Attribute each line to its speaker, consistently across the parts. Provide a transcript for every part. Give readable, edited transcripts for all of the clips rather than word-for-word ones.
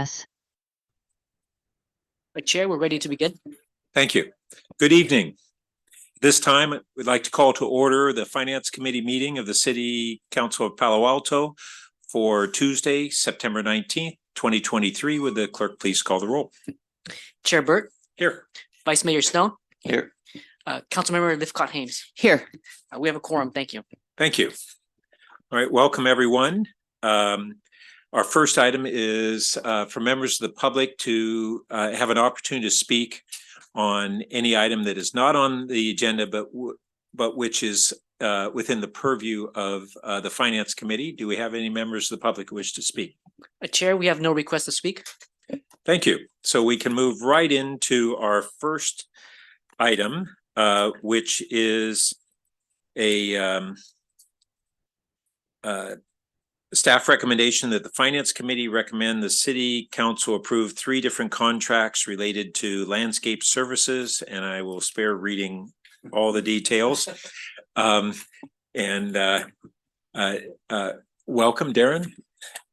Speaker 1: Yes.
Speaker 2: Chair, we're ready to begin.
Speaker 3: Thank you. Good evening. This time, we'd like to call to order the Finance Committee meeting of the City Council of Palo Alto for Tuesday, September 19th, 2023. Would the clerk please call the roll?
Speaker 2: Chair Burt.
Speaker 3: Here.
Speaker 2: Vice Mayor Stone.
Speaker 3: Here.
Speaker 2: Councilmember Lifcott-Hames.
Speaker 1: Here.
Speaker 2: We have a quorum. Thank you.
Speaker 3: Thank you. All right, welcome everyone. Our first item is for members of the public to have an opportunity to speak on any item that is not on the agenda, but which is within the purview of the Finance Committee. Do we have any members of the public who wish to speak?
Speaker 2: Chair, we have no request to speak.
Speaker 3: Thank you. So we can move right into our first item, which is a staff recommendation that the Finance Committee recommend the City Council approve 3 different contracts related to landscape services, and I will spare reading all the details. Welcome, Darren.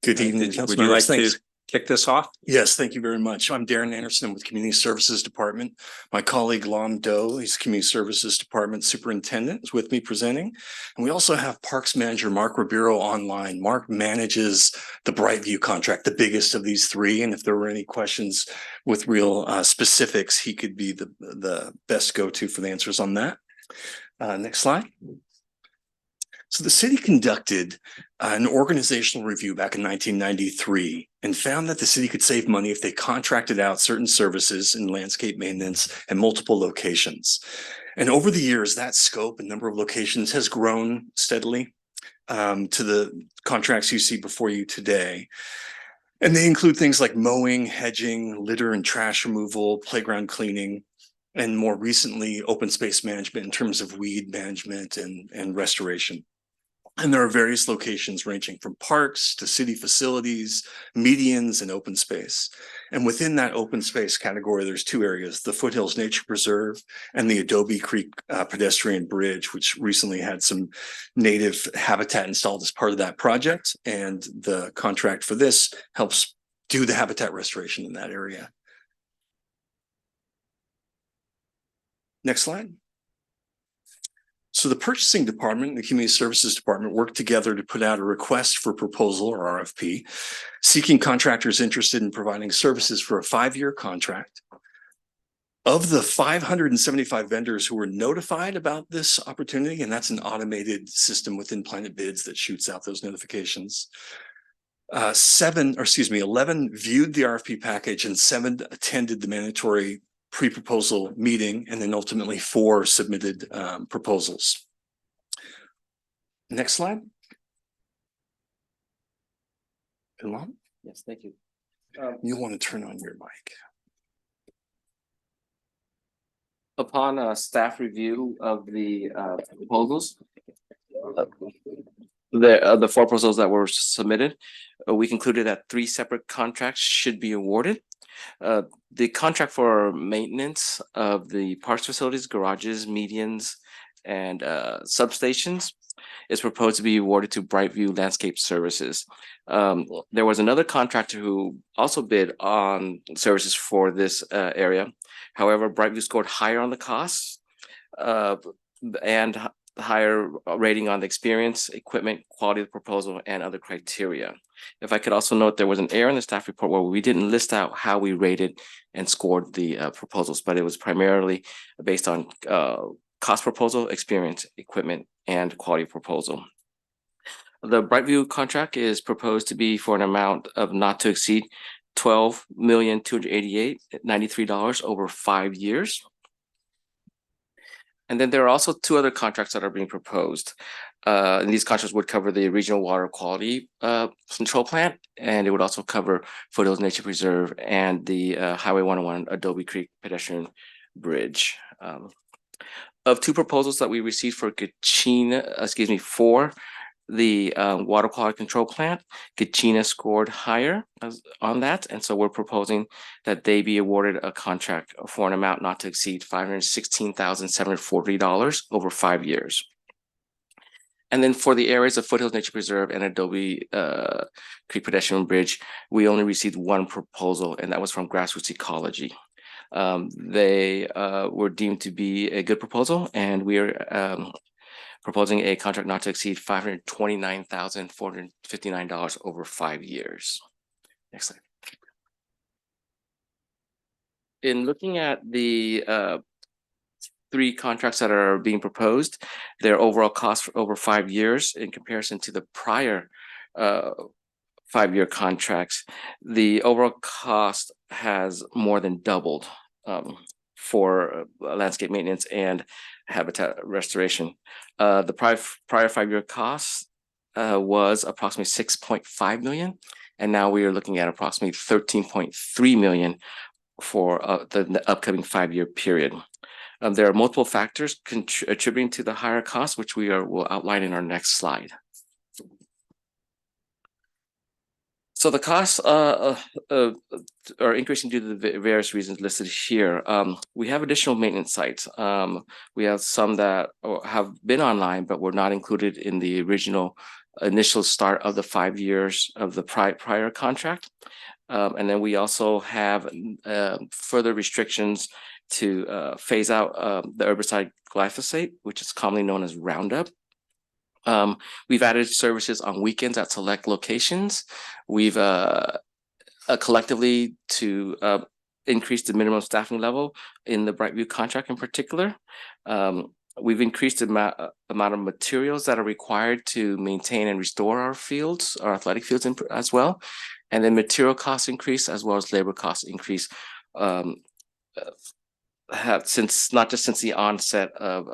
Speaker 4: Good evening.
Speaker 3: Would you like to kick this off?
Speaker 4: Yes, thank you very much. I'm Darren Anderson with Community Services Department. My colleague Lam Do, he's Community Services Department Superintendent, is with me presenting. And we also have Parks Manager Mark Ribeiro online. Mark manages the Brightview contract, the biggest of these 3. And if there were any questions with real specifics, he could be the best go-to for the answers on that. Next slide. So the city conducted an organizational review back in 1993 and found that the city could save money if they contracted out certain services in landscape maintenance at multiple locations. And over the years, that scope and number of locations has grown steadily to the contracts you see before you today. And they include things like mowing, hedging, litter and trash removal, playground cleaning, and more recently, open space management in terms of weed management and restoration. And there are various locations ranging from parks to city facilities, medians, and open space. And within that open space category, there's 2 areas, the Foothills Nature Preserve and the Adobe Creek pedestrian bridge, which recently had some native habitat installed as part of that project. And the contract for this helps do the habitat restoration in that area. Next slide. So the purchasing department and the community services department worked together to put out a request for proposal, or RFP, seeking contractors interested in providing services for a 5-year contract. Of the 575 vendors who were notified about this opportunity, and that's an automated system within Planet Bids that shoots out those notifications, 11 viewed the RFP package and 7 attended the mandatory pre-proposal meeting, and then ultimately 4 submitted proposals. Next slide. Ilham?
Speaker 2: Yes, thank you.
Speaker 4: You want to turn on your mic.
Speaker 5: Upon staff review of the proposals, the 4 proposals that were submitted, we concluded that 3 separate contracts should be awarded. The contract for maintenance of the parks facilities, garages, medians, and substations is proposed to be awarded to Brightview Landscape Services. There was another contractor who also bid on services for this area. However, Brightview scored higher on the costs and higher rating on the experience, equipment, quality of the proposal, and other criteria. If I could also note, there was an error in the staff report where we didn't list out how we rated and scored the proposals, but it was primarily based on cost proposal, experience, equipment, and quality of proposal. The Brightview contract is proposed to be for an amount of not to exceed $12,288,093 over 5 years. And then there are also 2 other contracts that are being proposed. And these contracts would cover the regional water quality control plant, and it would also cover Foothills Nature Preserve and the Highway 101 Adobe Creek pedestrian bridge. Of 2 proposals that we received for the water quality control plant, Kachina scored higher on that, and so we're proposing that they be awarded a contract for an amount not to exceed $516,740 over 5 years. And then for the areas of Foothills Nature Preserve and Adobe Creek Pedestrian Bridge, we only received one proposal, and that was from Grassroots Ecology. They were deemed to be a good proposal, and we are proposing a contract not to exceed $529,459 over 5 years. Next slide. In looking at the 3 contracts that are being proposed, their overall cost for over 5 years in comparison to the prior 5-year contracts, the overall cost has more than doubled for landscape maintenance and habitat restoration. The prior 5-year cost was approximately 6.5 million, and now we are looking at approximately 13.3 million for the upcoming 5-year period. There are multiple factors attributing to the higher cost, which will outline in our next slide. So the costs are increasing due to the various reasons listed here. We have additional maintenance sites. We have some that have been online, but were not included in the initial start of the 5 years of the prior contract. And then we also have further restrictions to phase out the herbicide glyphosate, which is commonly known as Roundup. We've added services on weekends at select locations. We've collectively to increase the minimum staffing level in the Brightview contract in particular. We've increased the amount of materials that are required to maintain and restore our fields, our athletic fields as well. And then material costs increase as well as labor costs increase not just since the onset of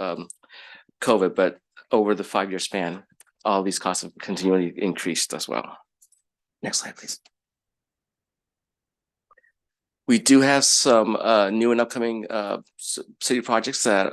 Speaker 5: COVID, but over the 5-year span, all these costs have continually increased as well. Next slide, please. We do have some new and upcoming city projects that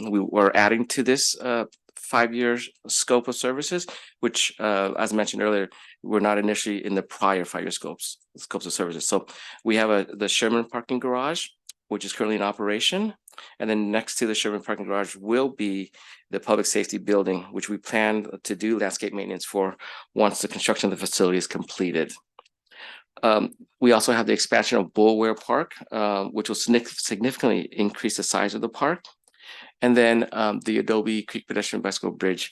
Speaker 5: we were adding to this 5-year scope of services, which, as mentioned earlier, were not initially in the prior 5-year scopes of services. So we have the Sherman parking garage, which is currently in operation. And then next to the Sherman parking garage will be the public safety building, which we plan to do landscape maintenance for once the construction of the facility is completed. We also have the expansion of Bullware Park, which will significantly increase the size of the park. And then the Adobe Creek Pedestrian Bicycle Bridge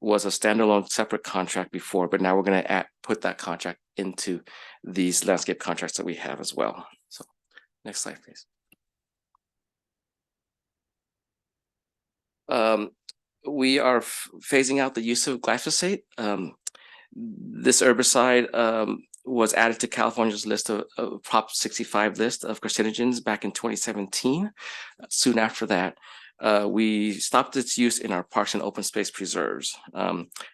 Speaker 5: was a standalone separate contract before, but now we're going to put that contract into these landscape contracts that we have as well. So next slide, please. We are phasing out the use of glyphosate. This herbicide was added to California's list of Prop 65 list of carcinogens back in 2017. Soon after that, we stopped its use in our parks and open space preserves.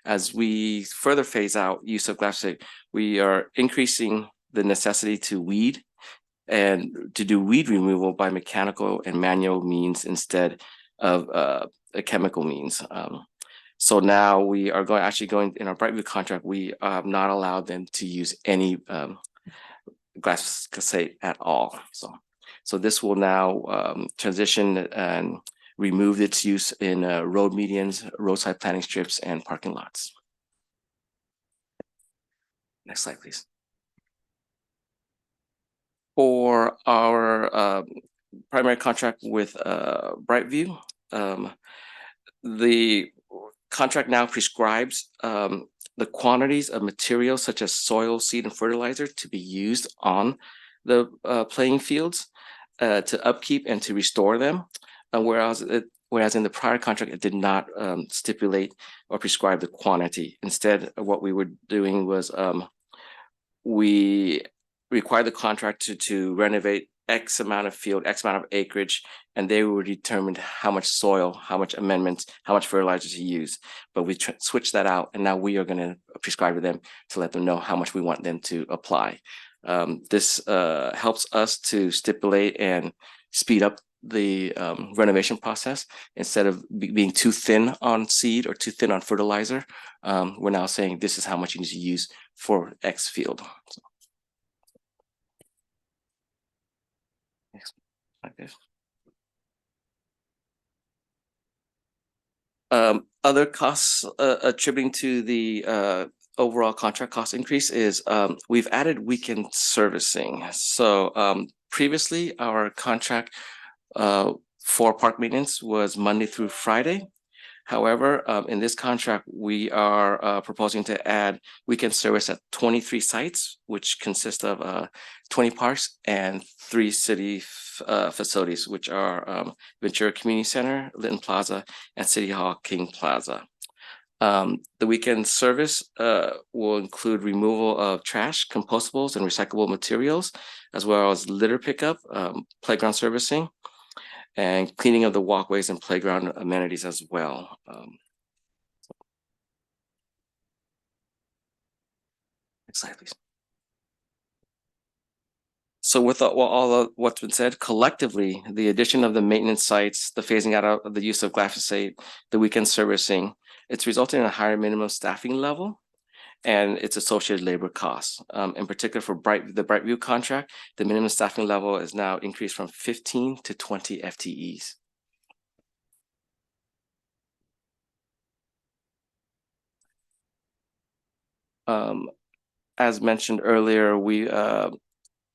Speaker 5: As we further phase out use of glyphosate, we are increasing the necessity to weed and to do weed removal by mechanical and manual means instead of a chemical means. So now we are actually going in our Brightview contract, we have not allowed them to use any glyphosate at all. So this will now transition and remove its use in road medians, roadside planting strips, and parking lots. Next slide, please. For our primary contract with Brightview, the contract now prescribes the quantities of materials such as soil, seed, and fertilizer to be used on the playing fields to upkeep and to restore them, whereas in the prior contract it did not stipulate or prescribe the quantity. Instead, what we were doing was we required the contractor to renovate X amount of field, X amount of acreage, and they would determine how much soil, how much amendments, how much fertilizer to use. But we switched that out, and now we are going to prescribe to them to let them know how much we want them to apply. This helps us to stipulate and speed up the renovation process. Instead of being too thin on seed or too thin on fertilizer, we're now saying this is how much you need to use for X field. So. Like this. other costs attributing to the overall contract cost increase is we've added weekend servicing. So previously our contract for park maintenance was Monday through Friday. However, in this contract, we are proposing to add weekend service at 23 sites, which consist of 20 parks and 3 city facilities, which are Ventura Community Center, Linton Plaza, and City Hall King Plaza. The weekend service will include removal of trash, compostables, and recyclable materials, as well as litter pickup, playground servicing, and cleaning of the walkways and playground amenities as well. Next slide, please. So with all of what's been said, collectively, the addition of the maintenance sites, the phasing out of the use of glyphosate, the weekend servicing, it's resulting in a higher minimum staffing level and its associated labor costs. In particular for the Brightview contract, the minimum staffing level is now increased from 15 to 20 FTEs. As mentioned earlier, we are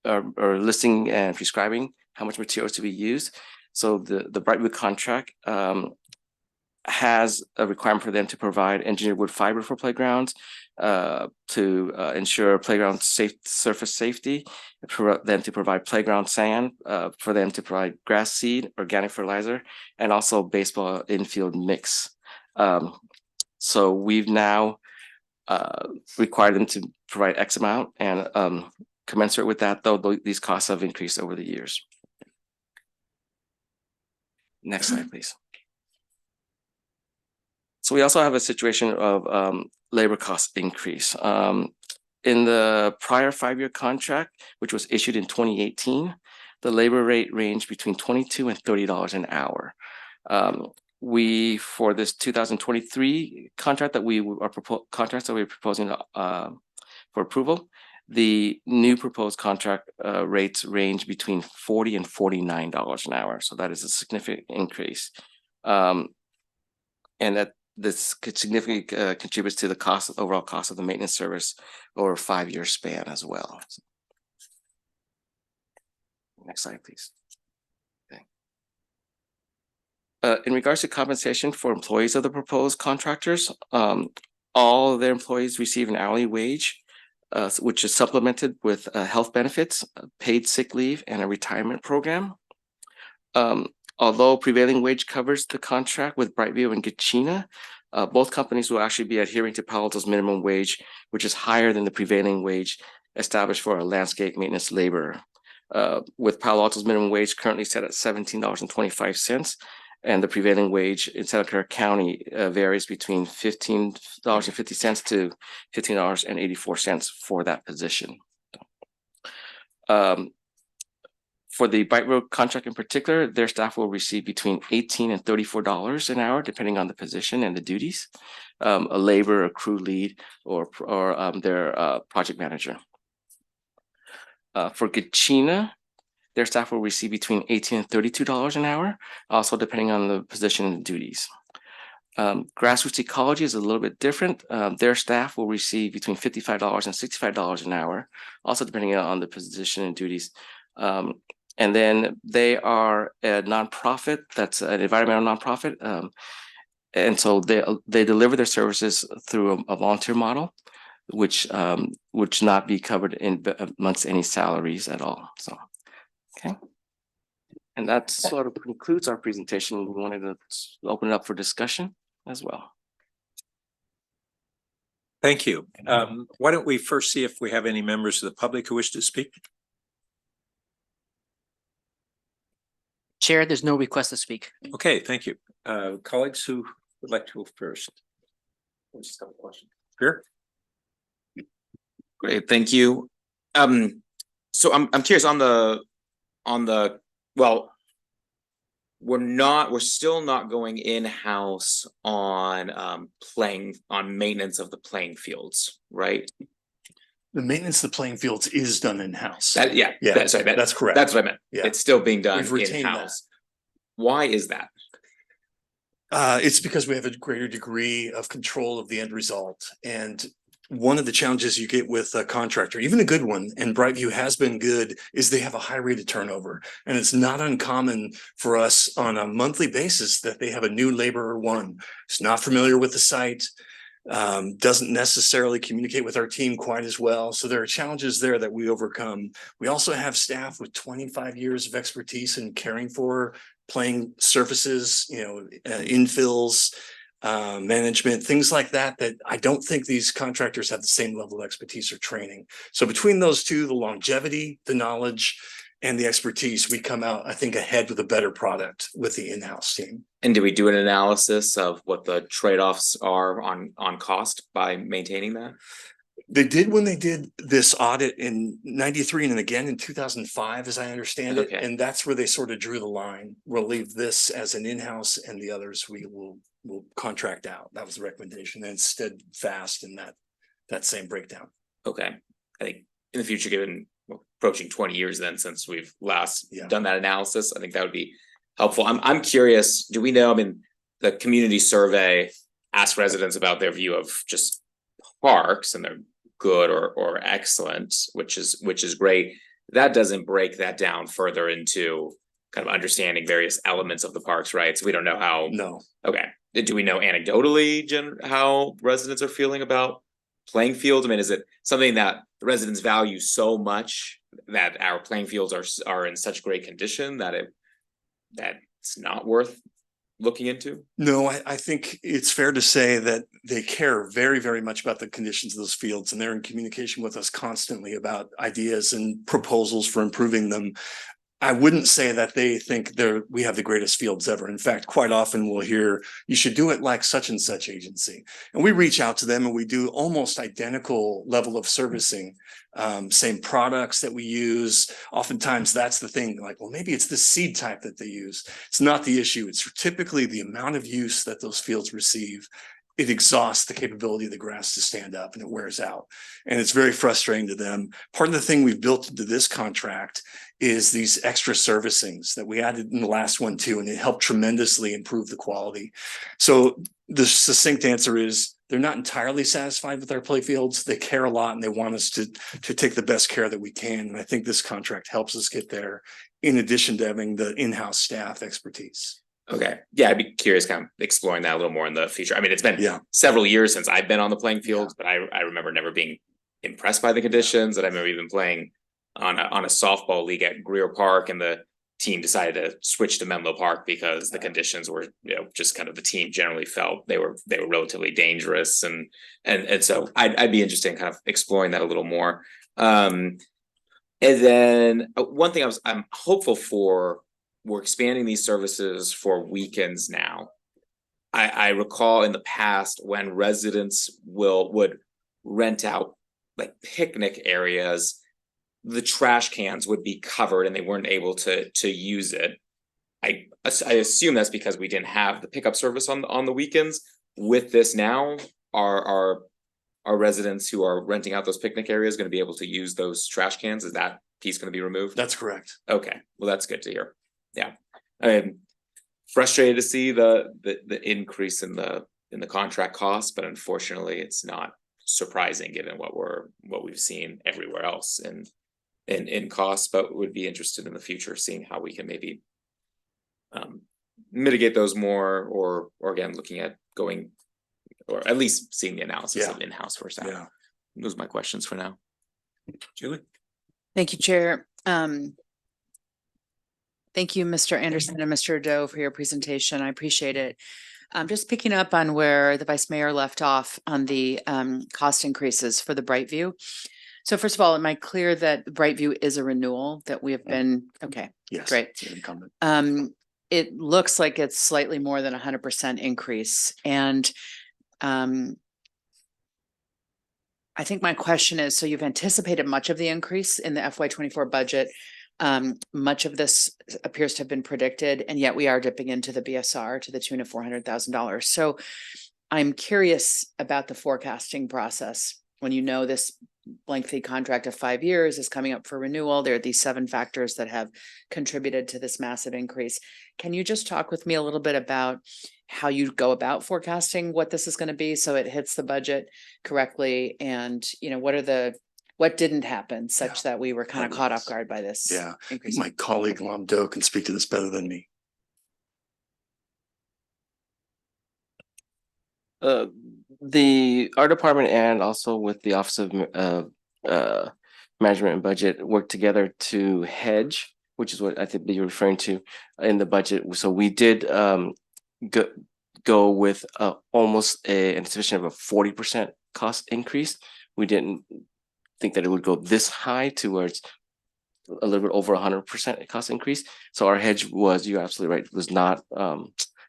Speaker 5: listing and prescribing how much materials to be used. So the Brightview contract has a requirement for them to provide engineered wood fiber for playgrounds, to ensure playground surface safety, for them to provide playground sand, for them to provide grass seed, organic fertilizer, and also baseball infield mix. So we've now required them to provide X amount, and commensurate with that, though, these costs have increased over the years. Next slide, please. So we also have a situation of labor cost increase. In the prior 5-year contract, which was issued in 2018, the labor rate ranged between $22 and $30 an hour. For this 2023 contract that we're proposing for approval, the new proposed contract rates range between $40 and $49 an hour. So that is a significant increase. And that this significantly contributes to the overall cost of the maintenance service over a 5-year span as well. Next slide, please. In regards to compensation for employees of the proposed contractors, all of their employees receive an hourly wage, which is supplemented with health benefits, paid sick leave, and a retirement program. Although prevailing wage covers the contract with Brightview and Gachina, both companies will actually be adhering to Palo Alto's minimum wage, which is higher than the prevailing wage established for a landscape maintenance laborer. With Palo Alto's minimum wage currently set at $17.25, and the prevailing wage in Santa Clara County varies between $15.50 to $15.84 for that position. For the Brightview contract in particular, their staff will receive between $18 and $34 an hour, depending on the position and the duties, a labor, a crew lead, or their project manager. For Gachina, their staff will receive between $18 and $32 an hour, also depending on the position and the duties. Grassroots Ecology is a little bit different. Their staff will receive between $55 and $65 an hour, also depending on the position and duties. And then they are a nonprofit, that's an environmental nonprofit. And so they deliver their services through a volunteer model, which would not be covered amongst any salaries at all. So, okay. And that sort of concludes our presentation. We wanted to open it up for discussion as well.
Speaker 3: Thank you. Why don't we first see if we have any members of the public who wish to speak?
Speaker 2: Chair, there's no request to speak.
Speaker 3: Okay, thank you. Colleagues who would like to go first? Just have a question. Sure.
Speaker 1: Great, thank you. So I'm curious on the well, we're still not going in-house on maintenance of the playing fields, right?
Speaker 4: The maintenance of the playing fields is done in-house.
Speaker 1: Yeah,
Speaker 4: Yeah,
Speaker 1: sorry,
Speaker 4: that's correct.
Speaker 1: That's what I meant.
Speaker 4: Yeah.
Speaker 1: It's still being done
Speaker 4: We've retained
Speaker 1: in-house. Why is that?
Speaker 4: It's because we have a greater degree of control of the end result. And one of the challenges you get with a contractor, even a good one, and Brightview has been good, is they have a high rate of turnover. And it's not uncommon for us on a monthly basis that they have a new laborer one. It's not familiar with the site, doesn't necessarily communicate with our team quite as well. So there are challenges there that we overcome. We also have staff with 25 years of expertise in caring for playing surfaces, infills, management, things like that, that I don't think these contractors have the same level of expertise or training. So between those two, the longevity, the knowledge, and the expertise, we come out, I think, ahead with a better product with the in-house team.
Speaker 1: And do we do an analysis of what the trade-offs are on cost by maintaining that?
Speaker 4: They did when they did this audit in '93 and again in 2005, as I understand it.
Speaker 1: Okay.
Speaker 4: And that's where they sort of drew the line. We'll leave this as an in-house and the others we will contract out. That was the recommendation, and it's steadfast in that same breakdown.
Speaker 1: Okay, I think in the future, given approaching 20 years then since we've last done that analysis, I think that would be helpful. I'm curious, do we know, I mean, the community survey asked residents about their view of just parks, and they're good or excellent, which is great. That doesn't break that down further into kind of understanding various elements of the parks, right? So we don't know how.
Speaker 4: No.
Speaker 1: Okay. Do we know anecdotally how residents are feeling about playing fields? I mean, is it something that the residents value so much that our playing fields are in such great condition that it's not worth looking into?
Speaker 4: No, I think it's fair to say that they care very, very much about the conditions of those fields, and they're in communication with us constantly about ideas and proposals for improving them. I wouldn't say that they think we have the greatest fields ever. In fact, quite often we'll hear, you should do it like such and such agency. And we reach out to them and we do almost identical level of servicing, same products that we use. Oftentimes that's the thing, like, well, maybe it's the seed type that they use. It's not the issue. It's typically the amount of use that those fields receive. It exhausts the capability of the grass to stand up, and it wears out. And it's very frustrating to them. Part of the thing we've built into this contract is these extra servicings that we added in the last one too, and it helped tremendously improve the quality. So the succinct answer is they're not entirely satisfied with our play fields. They care a lot, and they want us to take the best care that we can. And I think this contract helps us get there, in addition to having the in-house staff expertise.
Speaker 1: Okay, yeah, I'd be curious, kind of exploring that a little more in the future. I mean, it's been several years since I've been on the playing fields, but I remember never being impressed by the conditions. And I remember even playing on a softball league at Greer Park, and the team decided to switch to Menlo Park because the conditions were, just kind of, the team generally felt they were relatively dangerous, and so I'd be interested in kind of exploring that a little more. And then one thing I'm hopeful for. We're expanding these services for weekends now. I recall in the past when residents would rent out like picnic areas, the trash cans would be covered and they weren't able to use it. I assume that's because we didn't have the pickup service on the weekends. With this now, our residents who are renting out those picnic areas going to be able to use those trash cans? Is that piece going to be removed?
Speaker 4: That's correct.
Speaker 1: Okay, well, that's good to hear. Yeah, I'm frustrated to see the increase in the contract costs, but unfortunately, it's not surprising given what we've seen everywhere else in costs. But would be interested in the future seeing how we can maybe mitigate those more, or again looking at going, or at least seeing the analysis of in-house first.
Speaker 4: Yeah,
Speaker 1: those are my questions for now.
Speaker 3: Julie?
Speaker 6: Thank you, Chair. Thank you, Mr. Anderson and Mr. Doe, for your presentation. I appreciate it. Just picking up on where the Vice Mayor left off on the cost increases for the Brightview. So first of all, am I clear that Brightview is a renewal that we have been, okay,
Speaker 4: yes,
Speaker 6: great.
Speaker 4: it's an incumbent.
Speaker 6: It looks like it's slightly more than 100% increase. And I think my question is, so you've anticipated much of the increase in the FY24 budget. Much of this appears to have been predicted, and yet we are dipping into the BSR to the tune of $400,000. So I'm curious about the forecasting process when you know this lengthy contract of 5 years is coming up for renewal. There are these 7 factors that have contributed to this massive increase. Can you just talk with me a little bit about how you go about forecasting what this is going to be so it hits the budget correctly? And, what didn't happen such that we were kind of caught off guard by this increase?
Speaker 4: My colleague Lam Do can speak to this better than me.
Speaker 5: Our department and also with the Office of Management and Budget work together to hedge, which is what I think you're referring to in the budget. So we did go with almost an anticipation of a 40% cost increase. We didn't think that it would go this high to where it's a little bit over 100% cost increase. So our hedge was, you're absolutely right, was not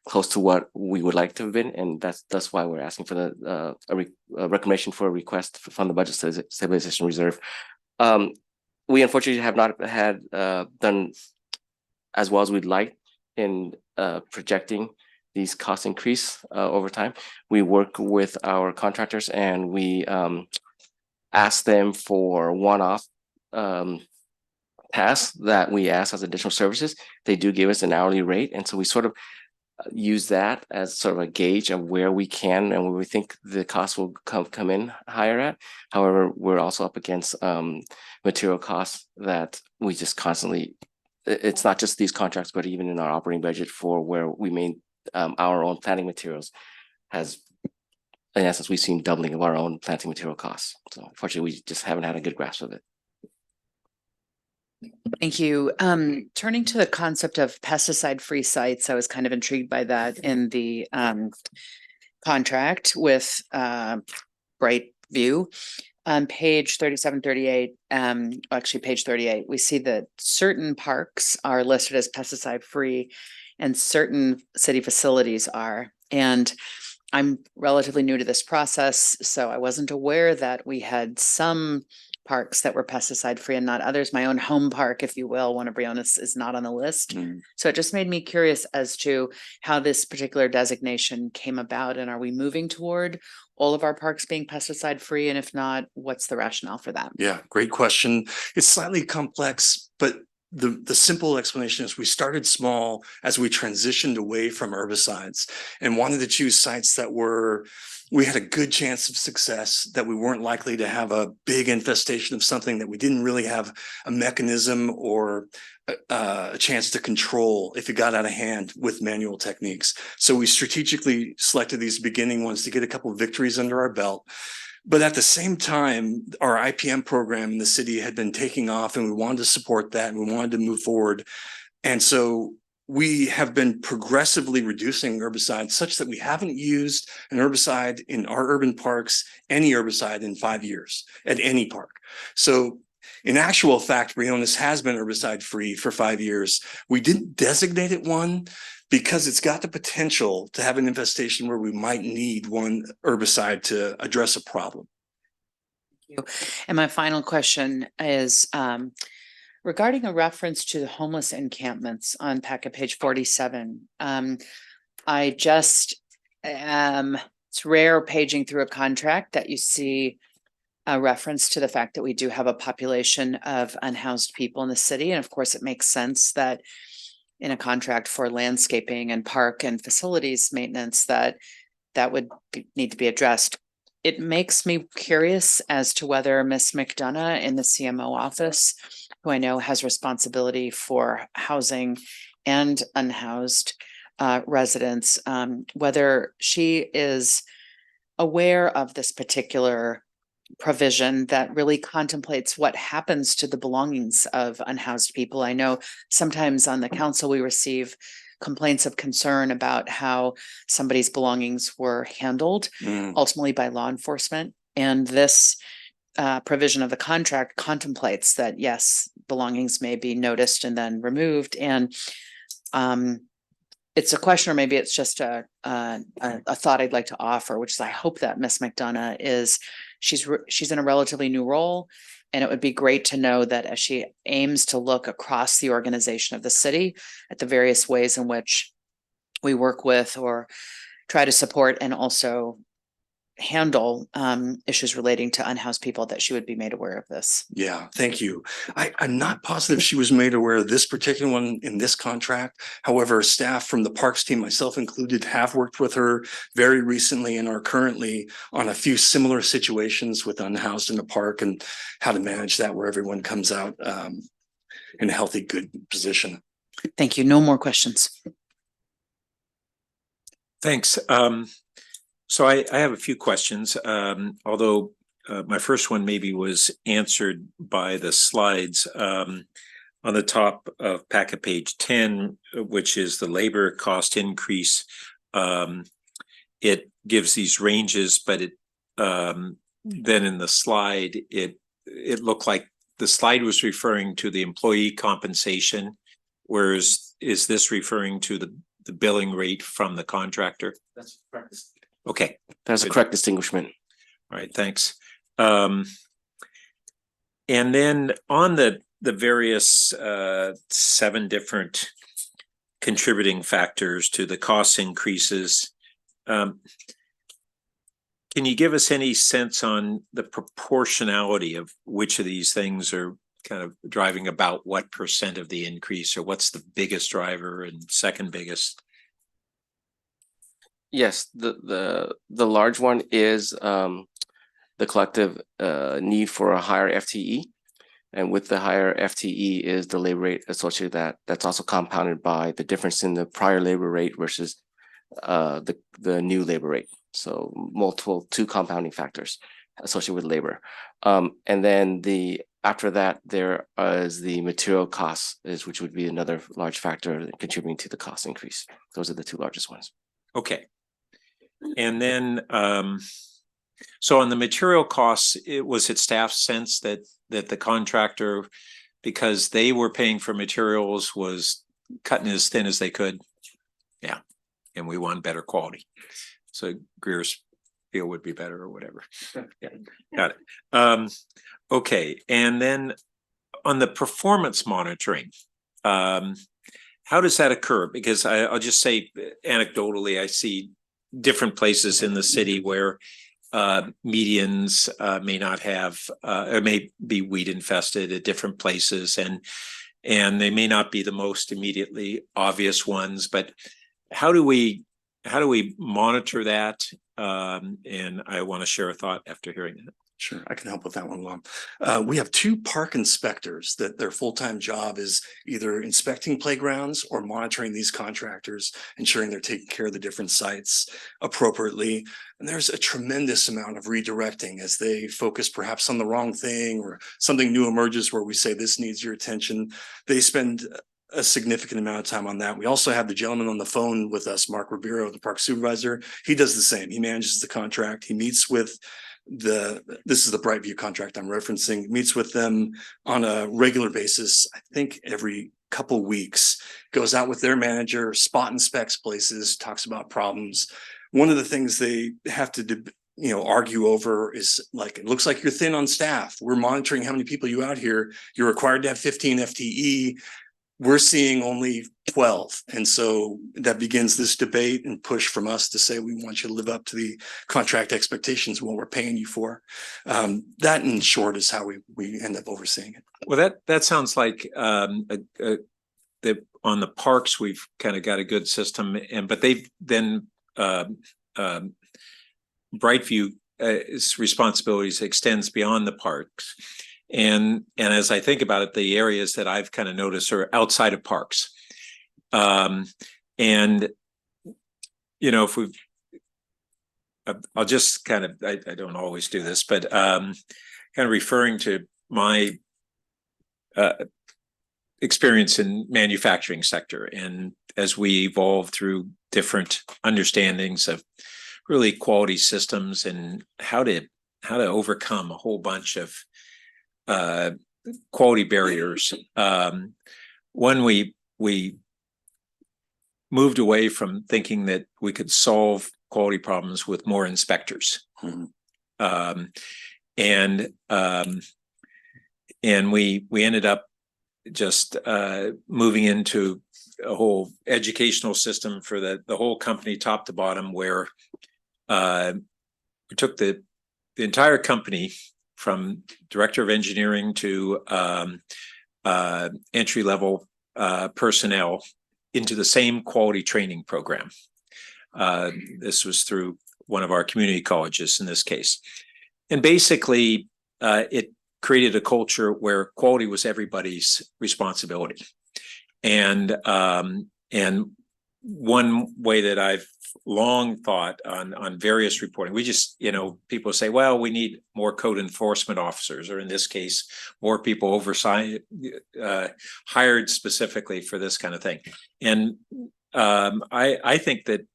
Speaker 5: close to what we would like to have been, and that's why we're asking for a recommendation for a request from the Budget Stabilization Reserve. We unfortunately have not had done as well as we'd like in projecting these cost increase over time. We work with our contractors and we ask them for one-off tasks that we ask as additional services. They do give us an hourly rate, and so we sort of use that as sort of a gauge of where we can and where we think the cost will come in higher at. However, we're also up against material costs that we just constantly, it's not just these contracts, but even in our operating budget for where we made our own planting materials has, in essence, we've seen doubling of our own planting material costs. So unfortunately, we just haven't had a good grasp of it.
Speaker 6: Thank you. Turning to the concept of pesticide-free sites, I was kind of intrigued by that in the contract with Brightview. On page 37, 38, actually page 38, we see that certain parks are listed as pesticide-free and certain city facilities are. And I'm relatively new to this process, so I wasn't aware that we had some parks that were pesticide free and not others. My own home park, if you will, one of Briones, is not on the list. So it just made me curious as to how this particular designation came about, and are we moving toward all of our parks being pesticide free? And if not, what's the rationale for that?
Speaker 4: Yeah, great question. It's slightly complex, but the simple explanation is we started small as we transitioned away from herbicides and wanted to choose sites that we had a good chance of success, that we weren't likely to have a big infestation of something that we didn't really have a mechanism or a chance to control if it got out of hand with manual techniques. So we strategically selected these beginning ones to get a couple of victories under our belt. But at the same time, our IPM program in the city had been taking off, and we wanted to support that and we wanted to move forward. And so we have been progressively reducing herbicides such that we haven't used an herbicide in our urban parks, any herbicide in 5 years at any park. So in actual fact, Briones has been herbicide free for 5 years. We didn't designate it one because it's got the potential to have an infestation where we might need one herbicide to address a problem.
Speaker 6: Thank you. And my final question is regarding a reference to the homeless encampments on packet page 47. I just it's rare paging through a contract that you see a reference to the fact that we do have a population of unhoused people in the city. And of course, it makes sense that in a contract for landscaping and park and facilities maintenance that would need to be addressed. It makes me curious as to whether Ms. McDonough in the CMO office, who I know has responsibility for housing and unhoused residents, whether she is aware of this particular provision that really contemplates what happens to the belongings of unhoused people. I know sometimes on the council we receive complaints of concern about how somebody's belongings were handled ultimately by law enforcement. And this provision of the contract contemplates that, yes, belongings may be noticed and then removed. And it's a question, or maybe it's just a thought I'd like to offer, which is I hope that Ms. McDonough is, she's in a relatively new role, and it would be great to know that as she aims to look across the organization of the city at the various ways in which we work with or try to support and also handle issues relating to unhoused people, that she would be made aware of this.
Speaker 4: Yeah, thank you. I'm not positive she was made aware of this particular one in this contract. However, staff from the parks team, myself included, have worked with her very recently and are currently on a few similar situations with unhoused in the park and how to manage that where everyone comes out in a healthy, good position.
Speaker 6: Thank you. No more questions.
Speaker 3: Thanks. So I have a few questions, although my first one maybe was answered by the slides. On the top of packet page 10, which is the labor cost increase, it gives these ranges, but it then in the slide, it looked like the slide was referring to the employee compensation, whereas is this referring to the billing rate from the contractor?
Speaker 5: That's correct.
Speaker 3: Okay.
Speaker 5: That's a
Speaker 3: Good.
Speaker 5: correct distinguishment.
Speaker 3: All right, thanks. And then on the various 7 different contributing factors to the cost increases, can you give us any sense on the proportionality of which of these things are kind of driving about what % of the increase, or what's the biggest driver and second biggest?
Speaker 5: Yes, the large one is the collective need for a higher FTE. And with the higher FTE is the labor rate associated with that. That's also compounded by the difference in the prior labor rate versus the new labor rate. So two compounding factors associated with labor. And then after that, there is the material costs, which would be another large factor contributing to the cost increase. Those are the 2 largest ones.
Speaker 3: Okay. And then, so on the material costs, was it staff's sense that the contractor, because they were paying for materials, was cutting as thin as they could? Yeah. And we want better quality. So Greer's feel would be better or whatever. Yeah, got it. Okay. And then on the performance monitoring, how does that occur? Because I'll just say anecdotally, I see different places in the city where medians may not have or may be weed infested at different places, and they may not be the most immediately obvious ones, but how do we monitor that? And I want to share a thought after hearing that.
Speaker 4: Sure, I can help with that one, Lom. We have 2 park inspectors that their full-time job is either inspecting playgrounds or monitoring these contractors, ensuring they're taking care of the different sites appropriately. And there's a tremendous amount of redirecting as they focus perhaps on the wrong thing, or something new emerges where we say this needs your attention. They spend a significant amount of time on that. We also have the gentleman on the phone with us, Mark Ribeiro, the park supervisor. He does the same. He manages the contract. He meets with this is the Brightview contract I'm referencing, meets with them on a regular basis, I think every couple weeks, goes out with their manager, spot inspects places, talks about problems. One of the things they have to argue over is, like, it looks like you're thin on staff. We're monitoring how many people you out here. You're required to have 15 FTE. We're seeing only 12. And so that begins this debate and push from us to say, we want you to live up to the contract expectations of what we're paying you for. That in short is how we end up overseeing it.
Speaker 3: Well, that sounds like that on the parks, we've kind of got a good system, but they've then Brightview responsibilities extends beyond the parks. And as I think about it, the areas that I've kind of noticed are outside of parks. And, if we've, I'll just kind of, I don't always do this, but kind of referring to my experience in manufacturing sector. And as we evolve through different understandings of really quality systems and how to overcome a whole bunch of quality barriers. When we moved away from thinking that we could solve quality problems with more inspectors. And we ended up just moving into a whole educational system for the whole company, top to bottom, where we took the entire company from director of engineering to entry level personnel into the same quality training program. This was through one of our community colleges in this case. And basically, it created a culture where quality was everybody's responsibility. And one way that I've long thought on various reporting, we just, people say, well, we need more code enforcement officers, or in this case, more people oversight, hired specifically for this kind of thing. And I think that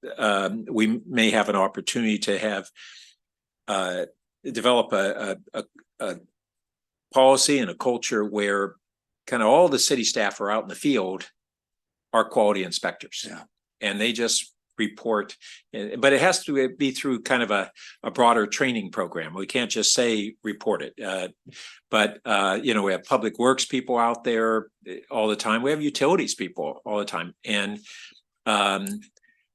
Speaker 3: we may have an opportunity to have develop a policy and a culture where kind of all the city staff are out in the field are quality inspectors.
Speaker 4: Yeah.
Speaker 3: And they just report, but it has to be through kind of a broader training program. We can't just say report it. But we have public works people out there all the time. We have utilities people all the time. And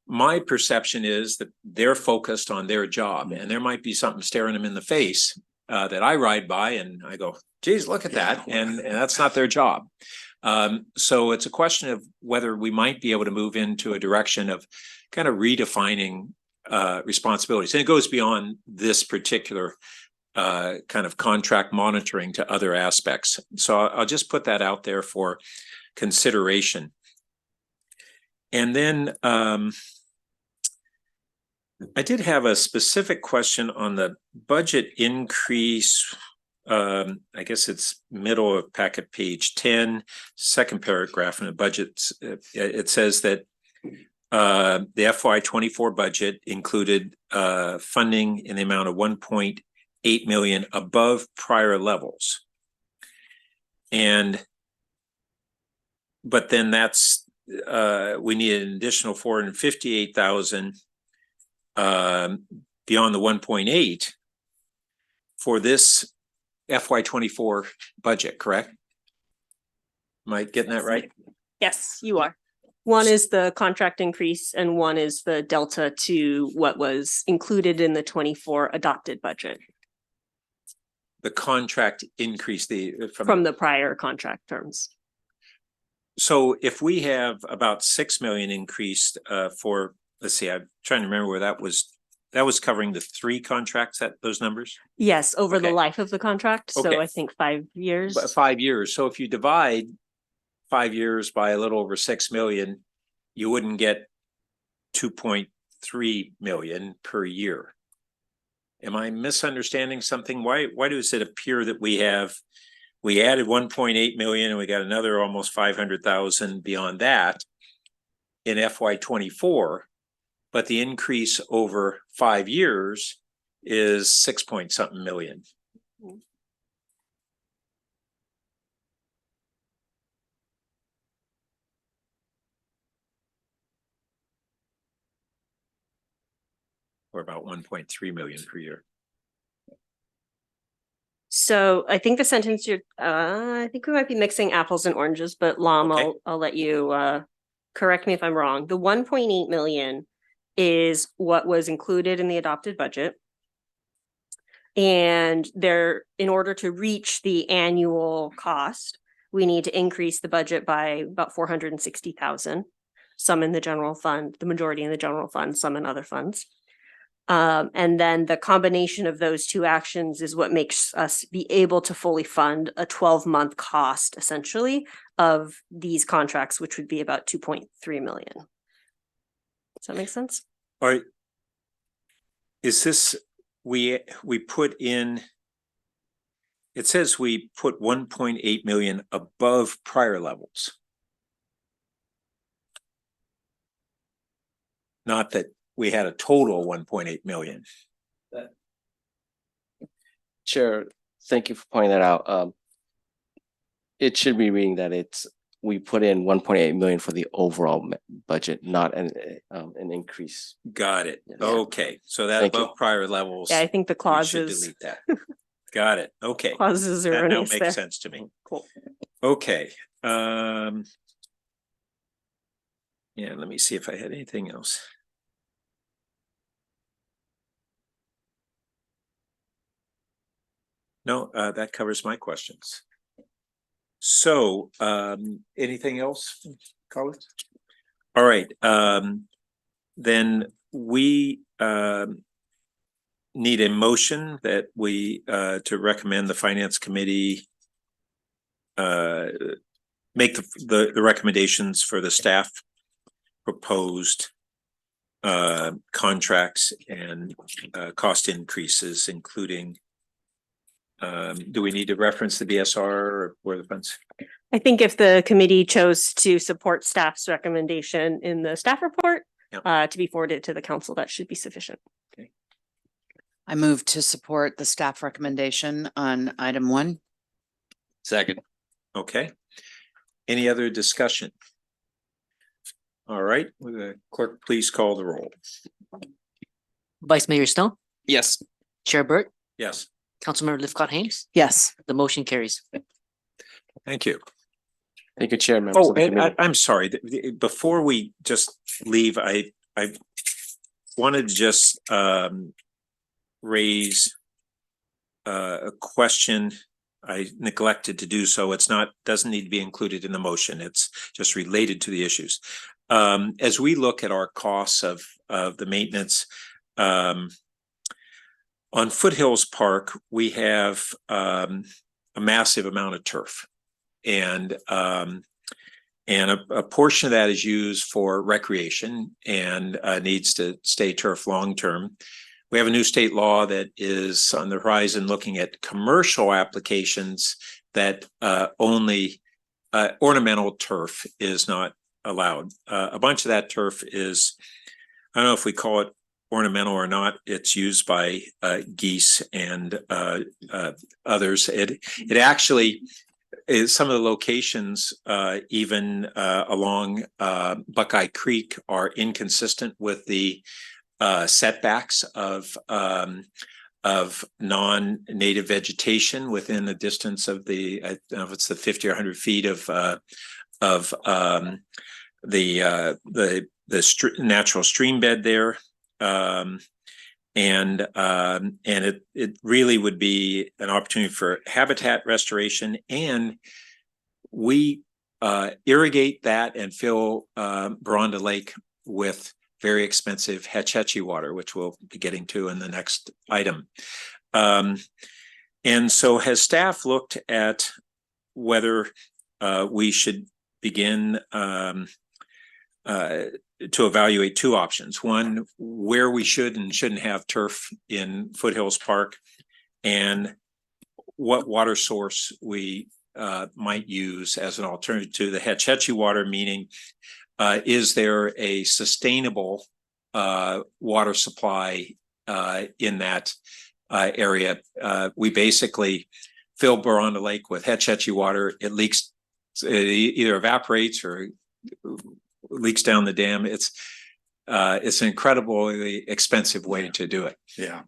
Speaker 3: my perception is that they're focused on their job, and there might be something staring them in the face that I ride by and I go, geez, look at that. And that's not their job. So it's a question of whether we might be able to move into a direction of kind of redefining responsibilities. And it goes beyond this particular kind of contract monitoring to other aspects. So I'll just put that out there for consideration. And then I did have a specific question on the budget increase. I guess it's middle of packet page 10, second paragraph in the budget. It says that the FY24 budget included funding in the amount of 1.8 million above prior levels. But then that's we need an additional 458,000 beyond the 1.8 for this FY24 budget, correct? Am I getting that right?
Speaker 7: Yes, you are. One is the contract increase and one is the delta to what was included in the 24 adopted budget
Speaker 3: The contract increase
Speaker 7: from the prior contract terms.
Speaker 3: So if we have about 6 million increased for, let's see, I'm trying to remember where that was covering the 3 contracts, those numbers?
Speaker 7: Yes, over the
Speaker 3: Okay.
Speaker 7: life of the contract.
Speaker 3: Okay.
Speaker 7: So I think 5 years.
Speaker 3: But 5 years. So if you divide 5 years by a little over 6 million, you wouldn't get 2.3 million per year. Am I misunderstanding something? Why does it appear that we added 1.8 million and we got another almost 500,000 beyond that in FY24, but the increase over 5 years is 6 point something million? Or about 1.3 million per year.
Speaker 7: So I think the sentence I think we might be mixing apples and oranges, but Lam,
Speaker 3: Okay.
Speaker 7: I'll let you correct me if I'm wrong. The 1.8 million is what was included in the adopted budget. And in order to reach the annual cost, we need to increase the budget by about 460,000, some in the general fund, the majority in the general fund, some in other funds. And then the combination of those two actions is what makes us be able to fully fund a 12-month cost, essentially, of these contracts, which would be about 2.3 million. Does that make sense?
Speaker 3: All right. Is this, we put in, it says we put 1.8 million above prior levels. Not that we had a total 1.8 million.
Speaker 5: Chair, thank you for pointing that out. It should be reading that we put in 1.8 million for the overall budget, not an increase.
Speaker 3: Got it.
Speaker 5: Yeah.
Speaker 3: Okay, so that
Speaker 5: Thank you.
Speaker 3: above prior levels.
Speaker 7: Yeah, I think the
Speaker 3: we should
Speaker 7: clauses,
Speaker 3: delete that. Got it. Okay.
Speaker 7: clauses are
Speaker 3: That now
Speaker 7: erroneous
Speaker 3: makes
Speaker 7: there.
Speaker 3: sense to me.
Speaker 7: Cool.
Speaker 3: Okay. Yeah, let me see if I had anything else. No, that covers my questions. So, anything else, colleagues? All right, then we need a motion that we to recommend the Finance Committee make the recommendations for the staff proposed contracts and cost increases, including do we need to reference the BSR or where the funds?
Speaker 7: I think if the committee chose to support staff's recommendation in the staff report, to be forwarded to the council, that should be sufficient.
Speaker 6: I move to support the staff recommendation on item 1.
Speaker 2: Second.
Speaker 3: Okay. Any other discussion? All right, will the clerk please call the roll?
Speaker 2: Vice Mayor Stone,
Speaker 5: Yes.
Speaker 2: Chair Burt,
Speaker 3: Yes,
Speaker 2: Councilmember Lifcott Hames,
Speaker 6: Yes.
Speaker 2: the motion carries.
Speaker 3: thank you.
Speaker 5: Thank you, Chair. Members
Speaker 3: Oh,
Speaker 5: of the
Speaker 3: and
Speaker 5: committee.
Speaker 3: I'm sorry, before we just leave, I wanted to just raise a question. I neglected to do so. It's not, doesn't need to be included in the motion. It's just related to the issues. As we look at our costs of the maintenance, on Foothills Park, we have a massive amount of turf. And a portion of that is used for recreation and needs to stay turf long-term. We have a new state law that is on the horizon looking at commercial applications that only ornamental turf is not allowed. A bunch of that turf is, I don't know if we call it ornamental or not. It's used by geese and others. It actually is some of the locations even along Buckeye Creek are inconsistent with the setbacks of non-native vegetation within a distance of the, I don't know if it's the 50 or 100 feet of the natural stream bed there. And it really would be an opportunity for habitat restoration, and we irrigate that and fill Boronda Lake with very expensive Hetch Hetchy water, which we'll be getting to in the next item. And so has staff looked at whether we should begin to evaluate two options. One, where we should and shouldn't have turf in Foothills Park, and what water source we might use as an alternative to the Hetch Hetchy water, meaning is there a sustainable water supply in that area? We basically fill Boronda Lake with Hetch Hetchy water. It leaks, it either evaporates or leaks down the dam. It's an incredibly expensive way to do it.
Speaker 4: Yeah.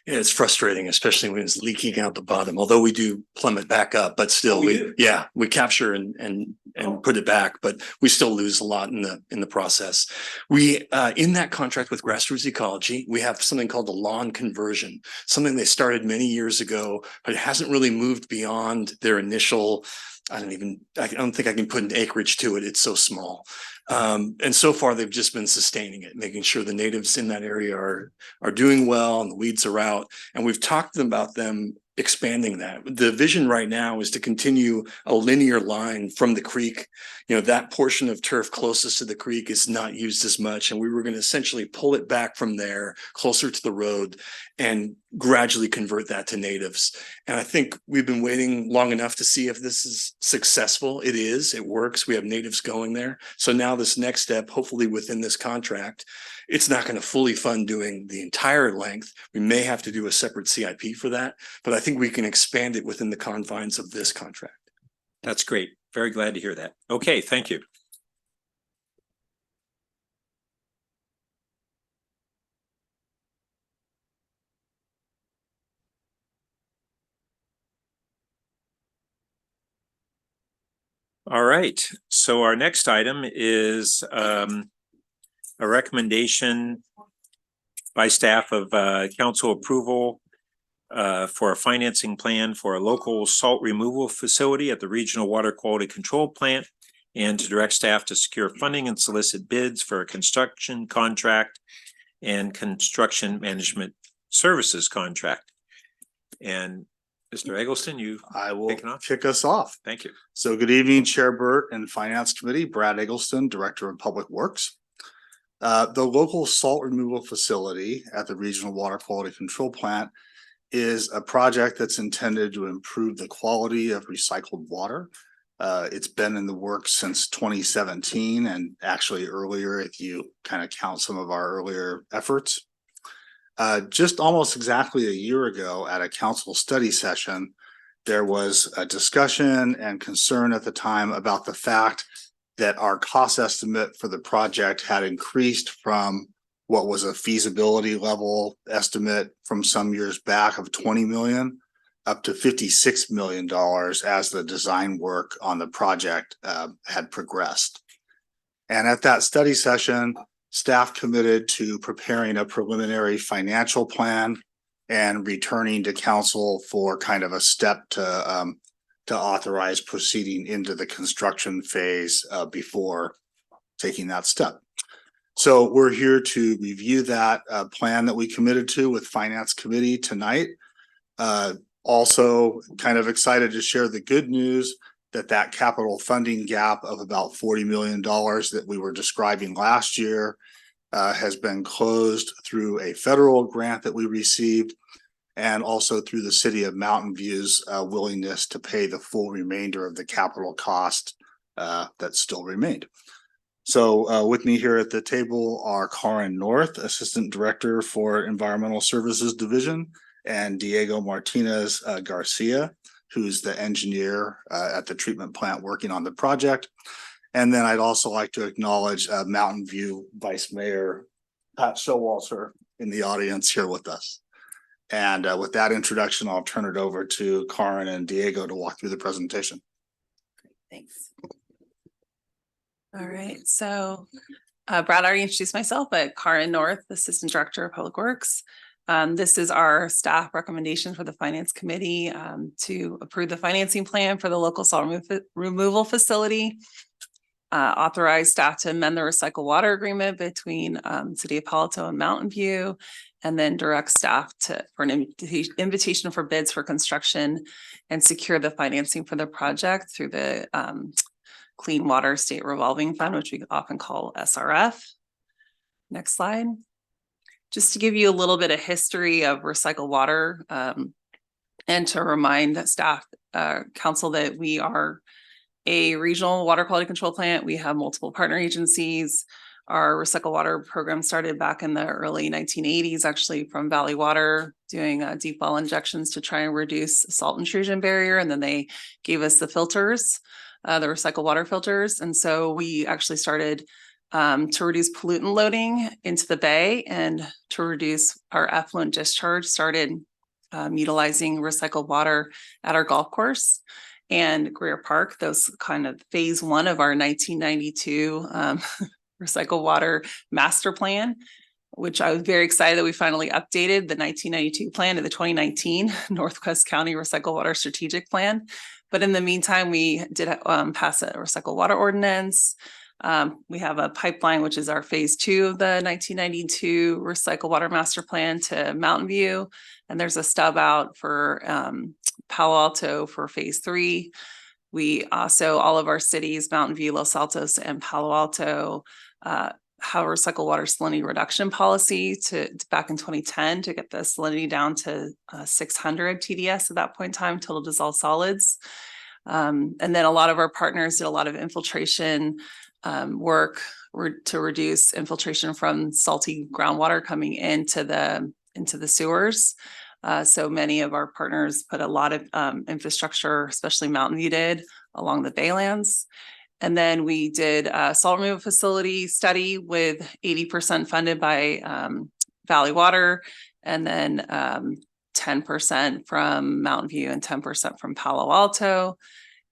Speaker 4: Yeah, it's frustrating, especially when it's leaking out the bottom, although we do plummet back up, but still we capture and put it back, but we still lose a lot in the process. We in that contract with Grassroots Ecology, we have something called the lawn conversion, something they started many years ago, but it hasn't really moved beyond their initial, I don't think I can put an acreage to it. It's so small. And so far they've just been sustaining it, making sure the natives in that area are doing well and the weeds are out. And we've talked about them expanding that. The vision right now is to continue a linear line from the creek. You know, that portion of turf closest to the creek is not used as much. And we were going to essentially pull it back from there closer to the road and gradually convert that to natives. And I think we've been waiting long enough to see if this is successful. It is, it works. We have natives going there. So now this next step, hopefully within this contract, it's not going to fully fund doing the entire length. We may have to do a separate CIP for that, but I think we can expand it within the confines of this contract.
Speaker 3: That's great. Very glad to hear that. Okay, thank you. All right, so our next item is a recommendation by staff of council approval for a financing plan for a local salt removal facility at the Regional Water Quality Control Plant, and to direct staff to secure funding and solicit bids for a construction contract and construction management services contract. And Mr. Eggleston, you
Speaker 8: I will
Speaker 3: Kick it off.
Speaker 8: kick us off.
Speaker 3: thank you.
Speaker 8: So good evening, Chair Burt and Finance Committee, Brad Eggleston, Director of Public Works. The local salt removal facility at the Regional Water Quality Control Plant is a project that's intended to improve the quality of recycled water. It's been in the works since 2017 and actually earlier if you kind of count some of our earlier efforts. Just almost exactly a year ago at a council study session, there was a discussion and concern at the time about the fact that our cost estimate for the project had increased from what was a feasibility level estimate from some years back of 20 million up to $56 million as the design work on the project had progressed. And at that study session, staff committed to preparing a preliminary financial plan and returning to council for kind of a step to authorize proceeding into the construction phase before taking that step. So we're here to review that plan that we committed to with Finance Committee tonight. Also kind of excited to share the good news that capital funding gap of about $40 million that we were describing last year has been closed through a federal grant that we received and also through the city of Mountain View's willingness to pay the full remainder of the capital cost that still remained. So with me here at the table are Karin North, Assistant Director for Environmental Services Division, and Diego Martinez Garcia, who's the engineer at the treatment plant working on the project. And then I'd also like to acknowledge Mountain View Vice Mayor Pat Showalter in the audience here with us. And with that introduction, I'll turn it over to Karin and Diego to walk through the presentation.
Speaker 9: Thanks. All right, so Brad already introduced myself, but Karin North, Assistant Director of Public Works. This is our staff recommendation for the Finance Committee to approve the financing plan for the local salt removal facility. Authorize staff to amend the recycled water agreement between City of Palo Alto and Mountain View, and then direct staff for an invitation for bids for construction and secure the financing for the project through the Clean Water State Revolving Fund, which we often call SRF. Next slide. Just to give you a little bit of history of recycled water and to remind staff, council that we are a regional water quality control plant. We have multiple partner agencies. Our recycled water program started back in the early 1980s, actually from Valley Water, doing deep well injections to try and reduce salt intrusion barrier. And then they gave us the filters, the recycled water filters. And so we actually started to reduce pollutant loading into the bay and to reduce our effluent discharge, started utilizing recycled water at our golf course and Greer Park. Those kind of phase one of our 1992 recycled water master plan, which I was very excited that we finally updated the 1992 plan to the 2019 Northwest County Recycled Water Strategic Plan. But in the meantime, we did pass a recycled water ordinance. We have a pipeline, which is our phase two of the 1992 recycled water master plan to Mountain View. And there's a stub out for Palo Alto for phase three. We also, all of our cities, Mountain View, Los Altos, and Palo Alto, have a recycled water salinity reduction policy to back in 2010 to get the salinity down to 600 TDS at that point in time, total dissolved solids. And then a lot of our partners did a lot of infiltration work to reduce infiltration from salty groundwater coming into the sewers. So many of our partners put a lot of infrastructure, especially Mountain View did, along the Baylands. And then we did a salt removal facility study with 80% funded by Valley Water, and then 10% from Mountain View and 10% from Palo Alto.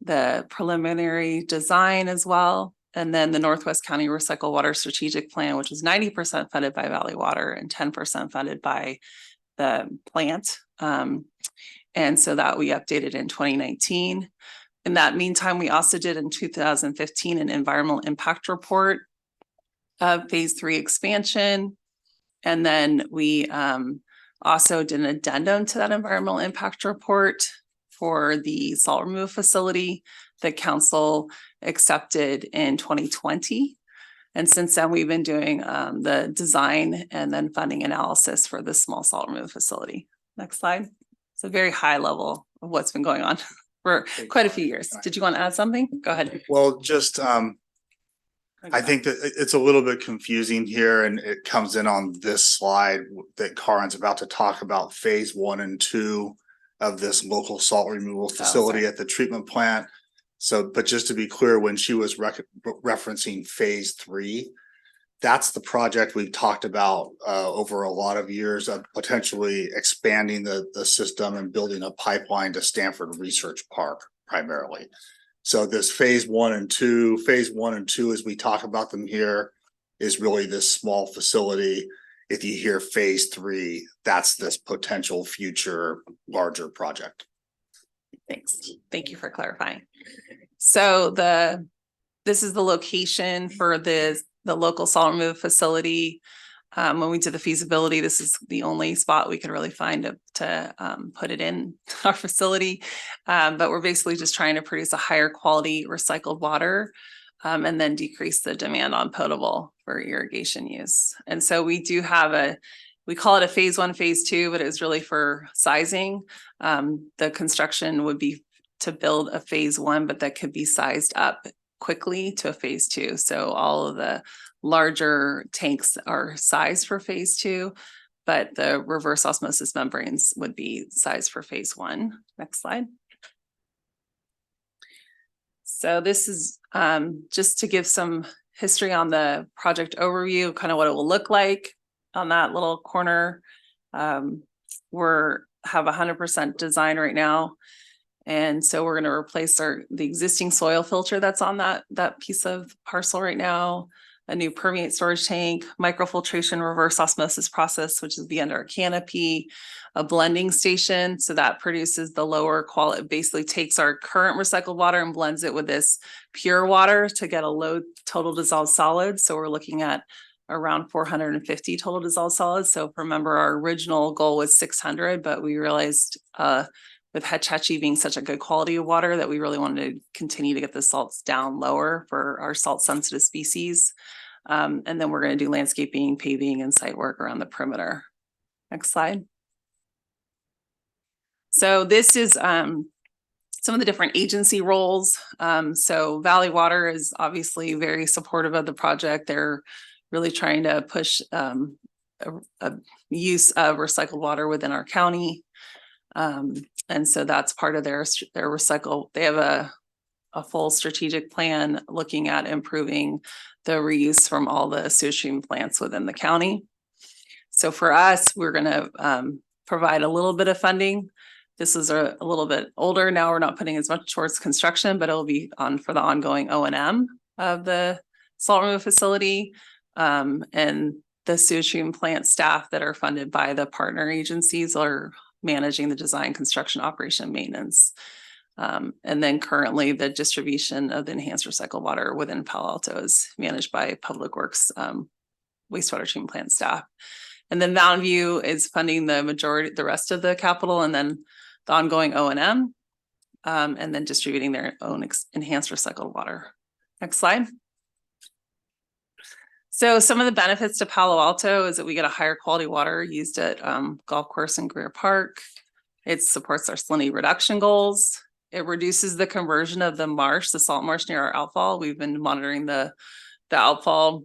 Speaker 9: The preliminary design as well. And then the Northwest County Recycled Water Strategic Plan, which was 90% funded by Valley Water and 10% funded by the plant. And so that we updated in 2019. In that meantime, we also did in 2015 an environmental impact report of phase 3 expansion. And then we also did an addendum to that environmental impact report for the salt removal facility that council accepted in 2020. And since then, we've been doing the design and then funding analysis for the small salt removal facility. Next slide. It's a very high level of what's been going on for quite a few years. Did you want to add something? Go ahead.
Speaker 8: Well, just I think that it's a little bit confusing here, and it comes in on this slide that Karin's about to talk about phase 1 and 2 of this local salt removal facility at the treatment plant. So, but just to be clear, when she was referencing phase 3, that's the project we've talked about over a lot of years of potentially expanding the system and building a pipeline to Stanford Research Park primarily. So this phase 1 and 2, as we talk about them here, is really this small facility. If you hear phase 3, that's this potential future larger project.
Speaker 9: Thanks. Thank you for clarifying. So this is the location for the local salt removal facility. When we did the feasibility, this is the only spot we could really find to put it in our facility. But we're basically just trying to produce a higher quality recycled water and then decrease the demand on potable for irrigation use. And so we do have we call it a phase 1, phase 2, but it's really for sizing. The construction would be to build a phase 1, but that could be sized up quickly to a phase 2. So all of the larger tanks are sized for phase 2, but the reverse osmosis membranes would be sized for phase 1. Next slide. So this is just to give some history on the project overview, kind of what it will look like on that little corner. Have 100% design right now. And so we're going to replace the existing soil filter that's on that piece of parcel right now, a new permeate storage tank, microfiltration reverse osmosis process, which is under our canopy, a blending station. So that produces the lower quality, basically takes our current recycled water and blends it with this pure water to get a low total dissolved solids. So we're looking at around 450 total dissolved solids. So remember, our original goal was 600, but we realized with Hetch Hetchy being such a good quality of water that we really wanted to continue to get the salts down lower for our salt sensitive species. And then we're going to do landscaping, paving, and site work around the perimeter. Next slide. So this is some of the different agency roles. So Valley Water is obviously very supportive of the project. They're really trying to push a use of recycled water within our county. And so that's part of their recycle. They have a full strategic plan looking at improving the reuse from all the sewage treatment plants within the county. So for us, we're going to provide a little bit of funding. This is a little bit older. Now we're not putting as much towards construction, but it'll be for the ongoing O&M of the salt removal facility and the sewage treatment plant staff that are funded by the partner agencies are managing the design, construction, operation, maintenance. And then currently the distribution of the enhanced recycled water within Palo Alto is managed by Public Works wastewater treatment plant staff. And then Mountain View is funding the rest of the capital, and then the ongoing O&M, and then distributing their own enhanced recycled water. Next slide. So some of the benefits to Palo Alto is that we get a higher quality water used at golf course and Greer Park. It supports our salinity reduction goals. It reduces the conversion of the marsh, the salt marsh near our outfall. We've been monitoring the outfall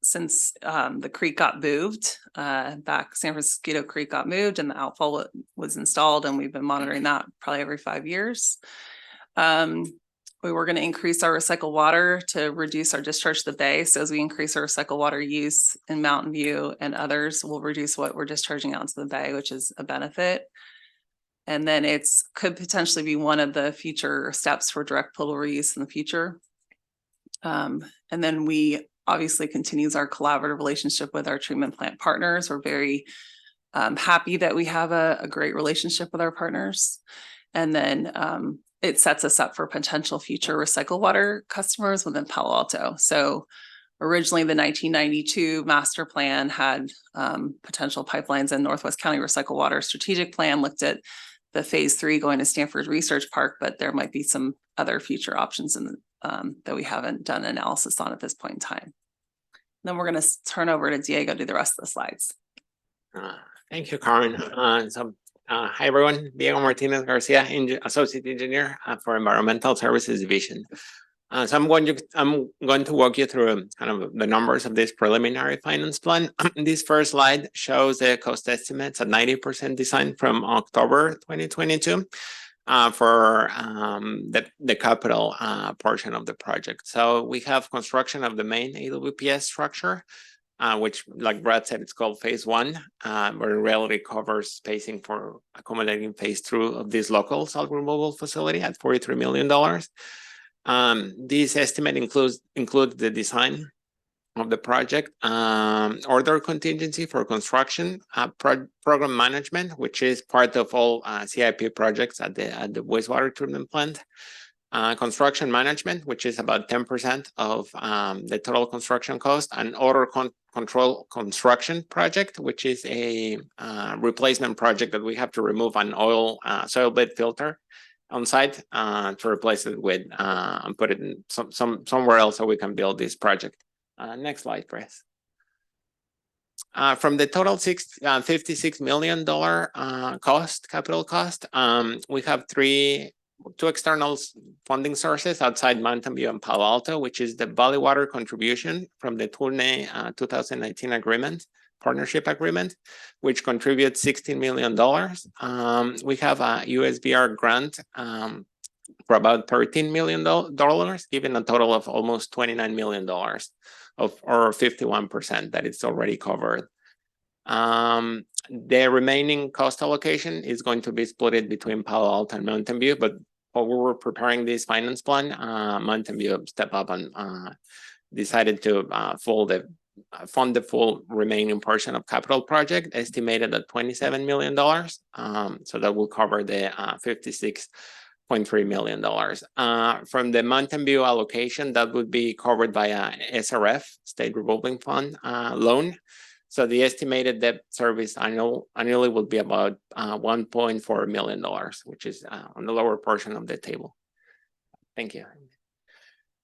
Speaker 9: since the creek got moved. Back San Francisco Creek got moved and the outfall was installed, and we've been monitoring that probably every 5 years. We were going to increase our recycled water to reduce our discharge to the bay. So as we increase our recycled water use in Mountain View and others, we'll reduce what we're discharging out into the bay, which is a benefit. And then could potentially be one of the future steps for direct potable reuse in the future. And then we obviously continues our collaborative relationship with our treatment plant partners. We're very I'm happy that we have a great relationship with our partners. And then it sets us up for potential future recycled water customers within Palo Alto. So originally, the 1992 master plan had potential pipelines, and Northwest County Recycled Water Strategic Plan looked at the phase 3 going to Stanford Research Park, but there might be some other future options in that we haven't done analysis on at this point in time. Then we're going to turn over to Diego to do the rest of the slides.
Speaker 10: Thank you, Karen. Hi, everyone. Diego Martinez Garcia, Associate Engineer for Environmental Services Division. So I'm going to walk you through kind of the numbers of this preliminary finance plan. This first slide shows the cost estimates at 90% design from October 2022 for the capital portion of the project. So we have construction of the main AWPS structure, which, like Brad said, it's called phase 1, but in reality covers spacing for accommodating phase 2 of this local salt removal facility at $43 million. This estimate includes the design of the project, order contingency for construction, program management, which is part of all CIP projects at the wastewater treatment plant, construction management, which is about 10% of the total construction cost, and odor control construction project, which is a replacement project that we have to remove an oil soil bed filter on site to replace it with and put it in somewhere else so we can build this project. Next slide, please. From the total $56 million capital cost, we have two external funding sources outside Mountain View and Palo Alto, which is the Valley Water contribution from the TUNE 2019 partnership agreement, which contributes $16 million. We have a USBR grant for about $13 million, giving a total of almost $29 million or 51% that it's already covered. The remaining cost allocation is going to be split between Palo Alto and Mountain View, but while we were preparing this finance plan, Mountain View stepped up and decided to fund the full remaining portion of capital project, estimated at $27 million. So that will cover the $56.3 million. From the Mountain View allocation, that would be covered by a SRF, State Revolving Fund loan. So the estimated debt service annually will be about $1.4 million, which is on the lower portion of the table. Thank you.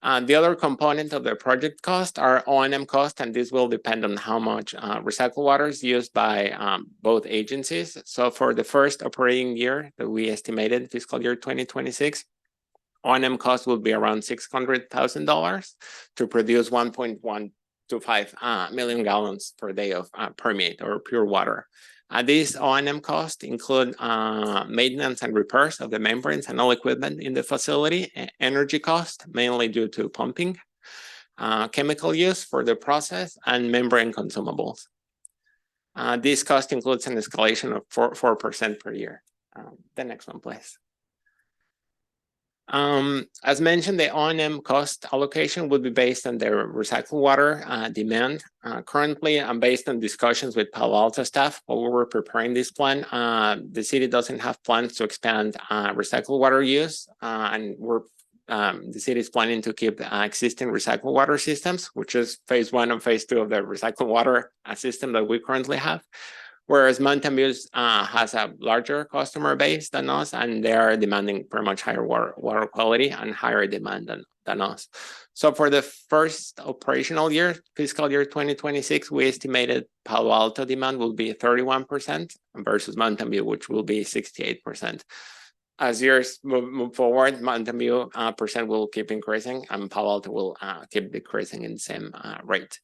Speaker 10: The other component of the project cost are O&M cost, and this will depend on how much recycled water is used by both agencies. So for the first operating year that we estimated, fiscal year 2026, O&M cost will be around $600,000 to produce 1.125 million gallons per day of permeate or pure water. These O&M costs include maintenance and repairs of the membranes and all equipment in the facility, energy cost, mainly due to pumping, chemical use for the process, and membrane consumables. This cost includes an escalation of 4% per year. The next one, please. As mentioned, the O&M cost allocation would be based on their recycled water demand. Currently, based on discussions with Palo Alto staff while we were preparing this plan, the city doesn't have plans to expand recycled water use, and the city is planning to keep existing recycled water systems, which is phase 1 and phase 2 of the recycled water system that we currently have. Whereas Mountain View has a larger customer base than us, and they are demanding pretty much higher water quality and higher demand than us. So for the first operational year, fiscal year 2026, we estimated Palo Alto demand will be 31% versus Mountain View, which will be 68%. As years move forward, Mountain View percent will keep increasing, and Palo Alto will keep decreasing in the same rate.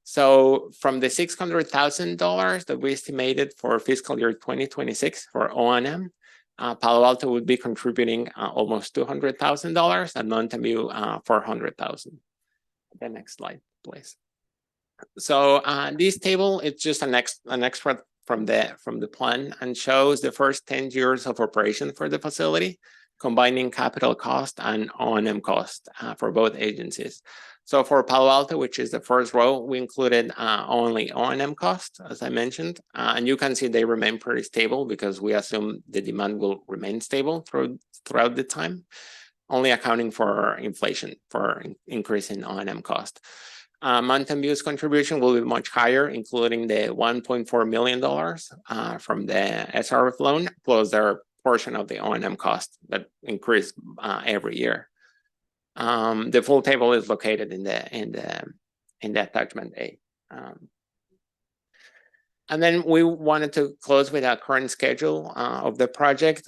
Speaker 10: So from the $600,000 that we estimated for fiscal year 2026 for O&M, Palo Alto would be contributing almost $200,000 and Mountain View $400,000. The next slide, please. So this table, it's just an extract from the plan and shows the first 10 years of operation for the facility, combining capital cost and O&M cost for both agencies. So for Palo Alto, which is the first row, we included only O&M cost, as I mentioned, and you can see they remain pretty stable because we assume the demand will remain stable throughout the time, only accounting for inflation for increase in O&M cost. Mountain View's contribution will be much higher, including the $1.4 million from the SRF loan, plus their portion of the O&M cost that increase every year. The full table is located in the attachment A. And then we wanted to close with our current schedule of the project.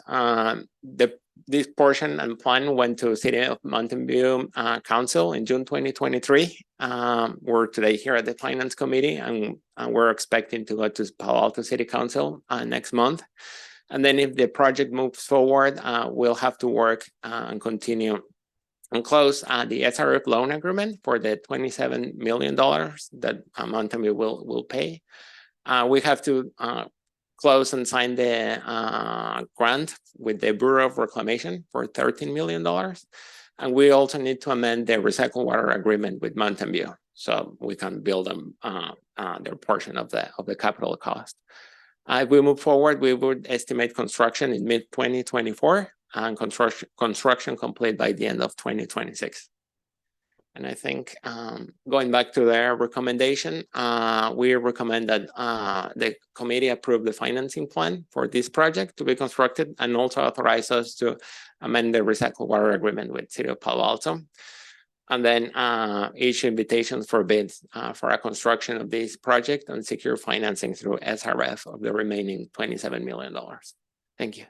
Speaker 10: This portion and plan went to City of Mountain View Council in June 2023. We're today here at the Finance Committee, and we're expecting to go to Palo Alto City Council next month. And then if the project moves forward, we'll have to work and continue and close the SRF loan agreement for the $27 million that Mountain View will pay. We have to close and sign the grant with the Bureau of Reclamation for $13 million. And we also need to amend the recycled water agreement with Mountain View so we can bill them their portion of the capital cost. If we move forward, we would estimate construction in mid-2024 and construction complete by the end of 2026. And I think going back to their recommendation, we recommend that the committee approve the financing plan for this project to be constructed and also authorize us to amend the recycled water agreement with City of Palo Alto. And then issue invitations for bids for a construction of this project and secure financing through SRF of the remaining $27 million. Thank you.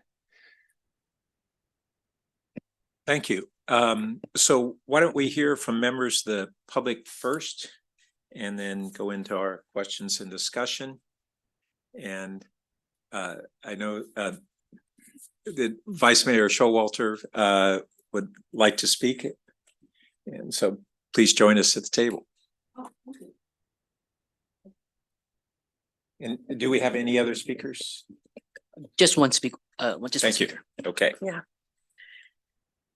Speaker 3: Thank you. So why don't we hear from members of the public first and then go into our questions and discussion. And I know the Vice Mayor Showalter would like to speak. And so please join us at the table. And do we have any other speakers?
Speaker 2: Just one speaker.
Speaker 3: Thank you. Okay.
Speaker 11: Yeah.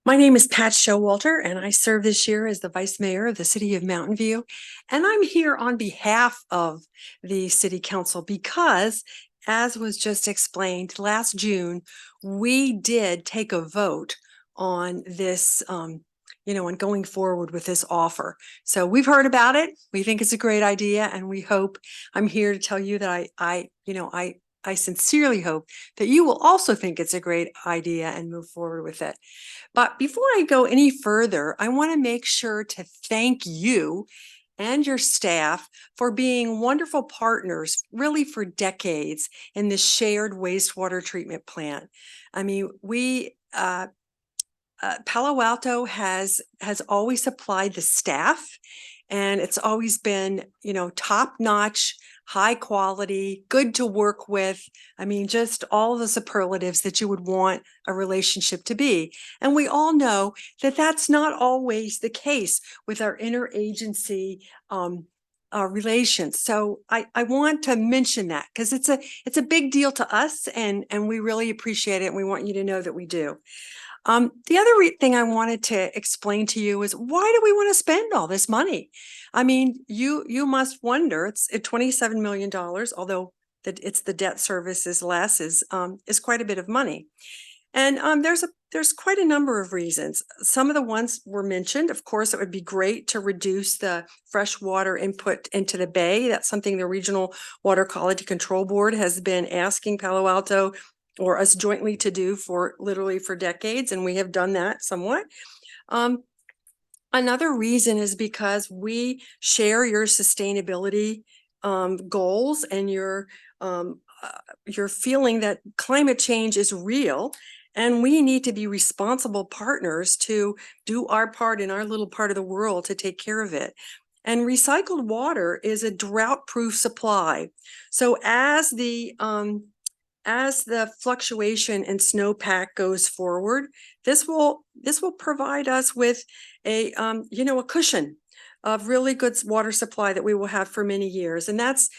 Speaker 11: My name is Pat Showalter, and I serve this year as the Vice Mayor of the City of Mountain View. And I'm here on behalf of the City Council because, as was just explained, last June, we did take a vote on this, on going forward with this offer. So we've heard about it. We think it's a great idea, and we hope, I'm here to tell you that I sincerely hope that you will also think it's a great idea and move forward with it. But before I go any further, I want to make sure to thank you and your staff for being wonderful partners, really for decades, in this shared wastewater treatment plant. I mean, Palo Alto has always supplied the staff, and it's always been, top-notch, high quality, good to work with. I mean, just all the superlatives that you would want a relationship to be. And we all know that that's not always the case with our interagency relations. So I want to mention that because it's a big deal to us, and we really appreciate it. And we want you to know that we do. The other thing I wanted to explain to you is, why do we want to spend all this money? I mean, you must wonder. It's $27 million, although it's the debt service is less, is quite a bit of money. And there's quite a number of reasons. Some of the ones were mentioned. Of course, it would be great to reduce the fresh water input into the bay. That's something the Regional Water Quality Control Board has been asking Palo Alto or us jointly to do for decades, and we have done that somewhat. Another reason is because we share your sustainability goals and your feeling that climate change is real, and we need to be responsible partners to do our part in our little part of the world to take care of it. And recycled water is a drought-proof supply. So as the fluctuation in snowpack goes forward, this will provide us with a cushion of really good water supply that we will have for many years, and that's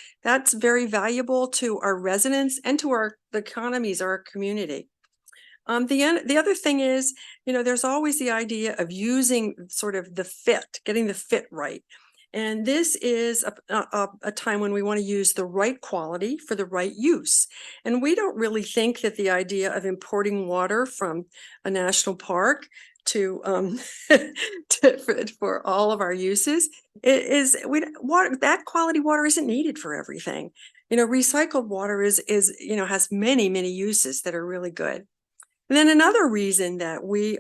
Speaker 11: very valuable to our residents and to the economies of our community. The other thing is, there's always the idea of using sort of getting the fit right. And this is a time when we want to use the right quality for the right use. And we don't really think that the idea of importing water from a national park to for all of our uses that quality water isn't needed for everything. Recycled water is has many uses that are really good. And then another reason that we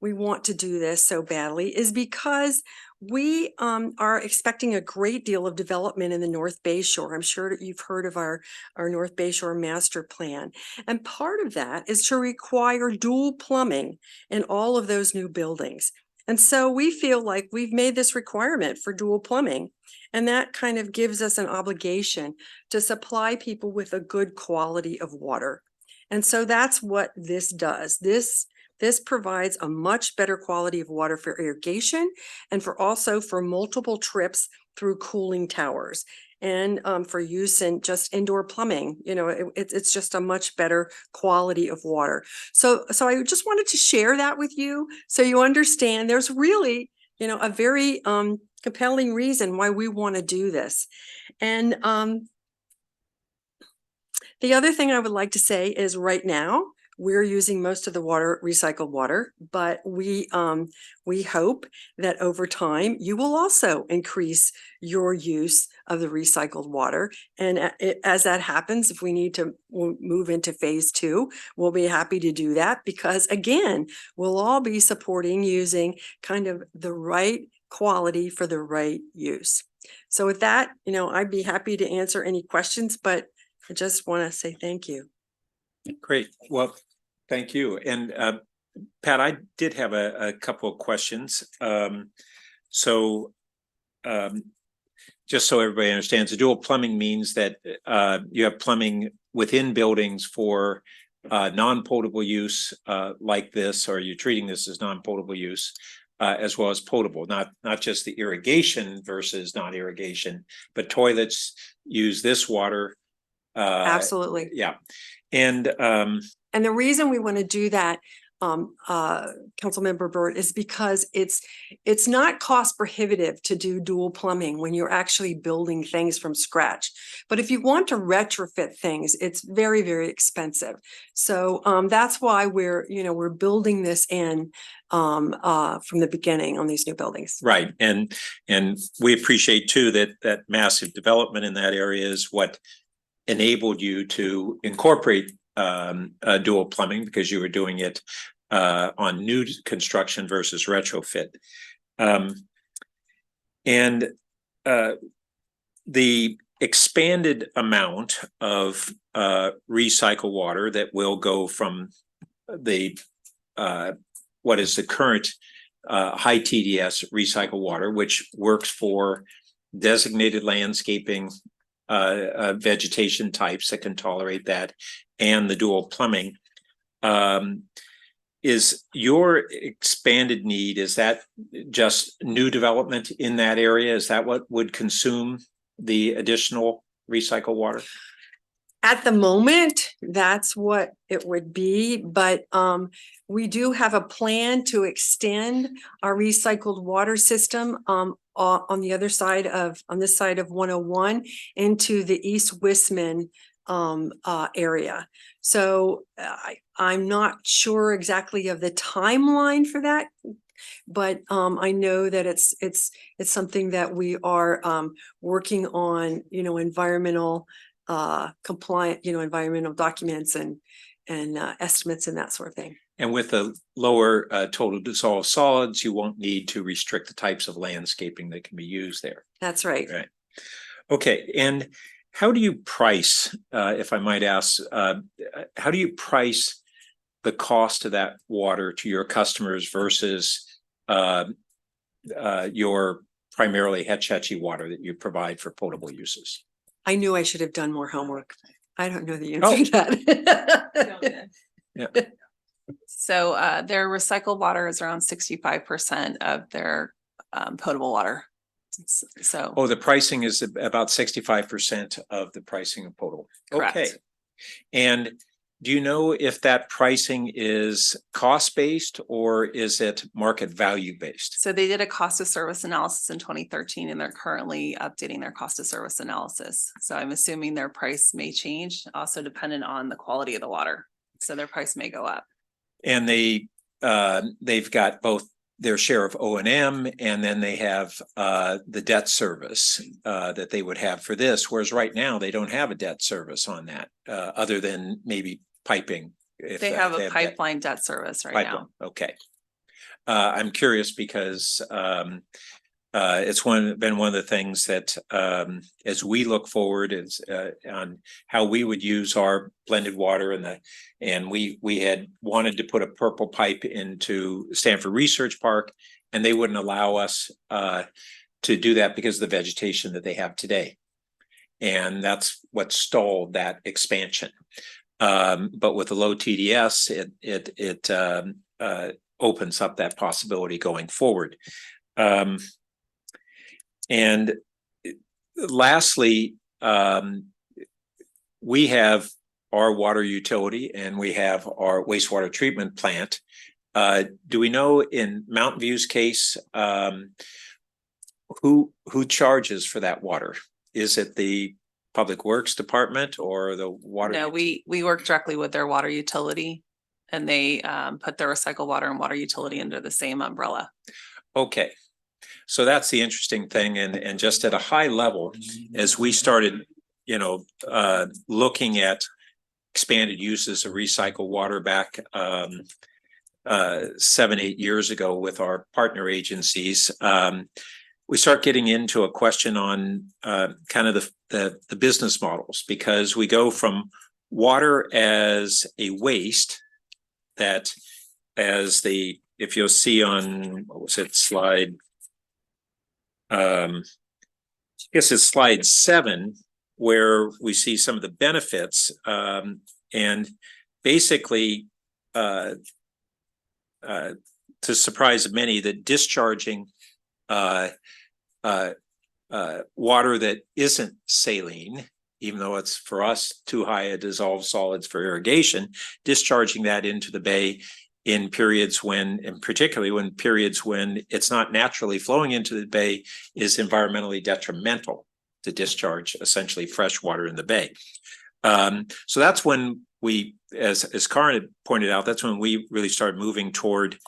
Speaker 11: want to do this so badly is because we are expecting a great deal of development in the North Bay Shore. I'm sure that you've heard of our North Bay Shore master plan. And part of that is to require dual plumbing in all of those new buildings. And so we feel like we've made this requirement for dual plumbing. And that kind of gives us an obligation to supply people with a good quality of water. And so that's what this does. This provides a much better quality of water for irrigation and for multiple trips through cooling towers and for use in just indoor plumbing. It's just a much better quality of water. So I just wanted to share that with you so you understand there's really, a very compelling reason why we want to do this. And the other thing I would like to say is right now, we're using most of the water, recycled water, but we hope that over time you will also increase your use of the recycled water. And as that happens, if we need to move into phase 2, we'll be happy to do that because again, we'll all be supporting using kind of the right quality for the right use. So with that, I'd be happy to answer any questions, but I just want to say thank you.
Speaker 3: Great. Well, thank you. And Pat, I did have a couple of questions. Just so everybody understands, the dual plumbing means that you have plumbing within buildings for non-potable use like this, or you're treating this as non-potable use, as well as potable, not just the irrigation versus non-irrigation, but toilets use this water.
Speaker 11: Absolutely.
Speaker 3: Yeah. And
Speaker 11: the reason we want to do that, Councilmember Burt, is because it's not cost prohibitive to do dual plumbing when you're actually building things from scratch. But if you want to retrofit things, it's very, very expensive. So that's why we're building this in from the beginning on these new buildings.
Speaker 3: right. And we appreciate too that massive development in that area is what enabled you to incorporate dual plumbing because you were doing it on new construction versus retrofit. The expanded amount of recycled water that will go from the what is the current high TDS recycled water, which works for designated landscaping vegetation types that can tolerate that, and the dual plumbing. Is your expanded need, is that just new development in that area? Is that what would consume the additional recycled water?
Speaker 11: At the moment, that's what it would be, but we do have a plan to extend our recycled water system on this side of 101 into the East Wisman area. So I'm not sure exactly of the timeline for that, but I know that it's something that we are working on, environmental compliant, environmental documents and estimates and that sort of thing.
Speaker 3: And with the lower total dissolved solids, you won't need to restrict the types of landscaping that can be used there.
Speaker 11: That's right.
Speaker 3: Right. Okay. And how do you price, if I might ask, how do you price the cost of that water to your customers versus your primarily Hetch Hetchy water that you provide for potable uses?
Speaker 11: I knew I should have done more homework. I don't know the answer to that.
Speaker 3: Yeah.
Speaker 9: So their recycled water is around 65% of their potable water. So
Speaker 3: the pricing is about 65% of the pricing of potable.
Speaker 9: Correct.
Speaker 3: Okay. And do you know if that pricing is cost-based or is it market value-based?
Speaker 9: So they did a cost of service analysis in 2013, and they're currently updating their cost of service analysis. So I'm assuming their price may change, also dependent on the quality of the water. So their price may go up.
Speaker 3: And they've got both their share of O&M, and then they have the debt service that they would have for this, whereas right now they don't have a debt service on that, other than maybe piping. If
Speaker 9: They have a
Speaker 3: debt
Speaker 9: pipeline debt service right
Speaker 3: pipeline.
Speaker 9: now.
Speaker 3: Okay. I'm curious because it's been one of the things that as we look forward is on how we would use our blended water and we had wanted to put a purple pipe into Stanford Research Park, and they wouldn't allow us to do that because of the vegetation that they have today. And that's what stalled that expansion. But with the low TDS, it opens up that possibility going forward. And lastly, we have our water utility and we have our wastewater treatment plant. Do we know in Mountain View's case, who charges for that water? Is it the Public Works Department or the water?
Speaker 9: No, we work directly with their water utility, and they put their recycled water and water utility under the same umbrella.
Speaker 3: Okay. So that's the interesting thing. And just at a high level, as we started, looking at expanded uses of recycled water back 7-8 years ago with our partner agencies, we start getting into a question on kind of the business models, because we go from water as a waste that if you'll see on, what was it, slide, I guess it's slide 7, where we see some of the benefits, and basically, to surprise many, that discharging water that isn't saline, even though it's for us too high a dissolved solids for irrigation, discharging that into the bay in periods when, and particularly when periods when it's not naturally flowing into the bay, is environmentally detrimental to discharge essentially fresh water in the bay. So that's when we, as Karin had pointed out, that's when we really started moving toward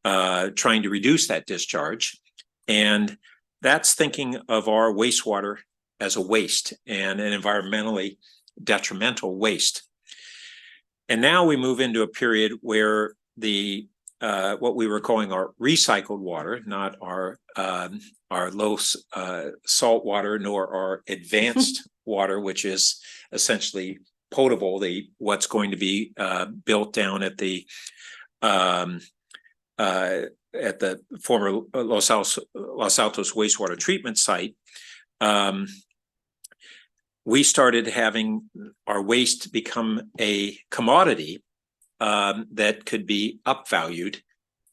Speaker 3: trying to reduce that discharge. And that's thinking of our wastewater as a waste and an environmentally detrimental waste. And now we move into a period where the what we were calling our recycled water, not our low salt water, nor our advanced water, which is essentially potable, what's going to be built down at the former Los Altos wastewater treatment site. We started having our waste become a commodity that could be upvalued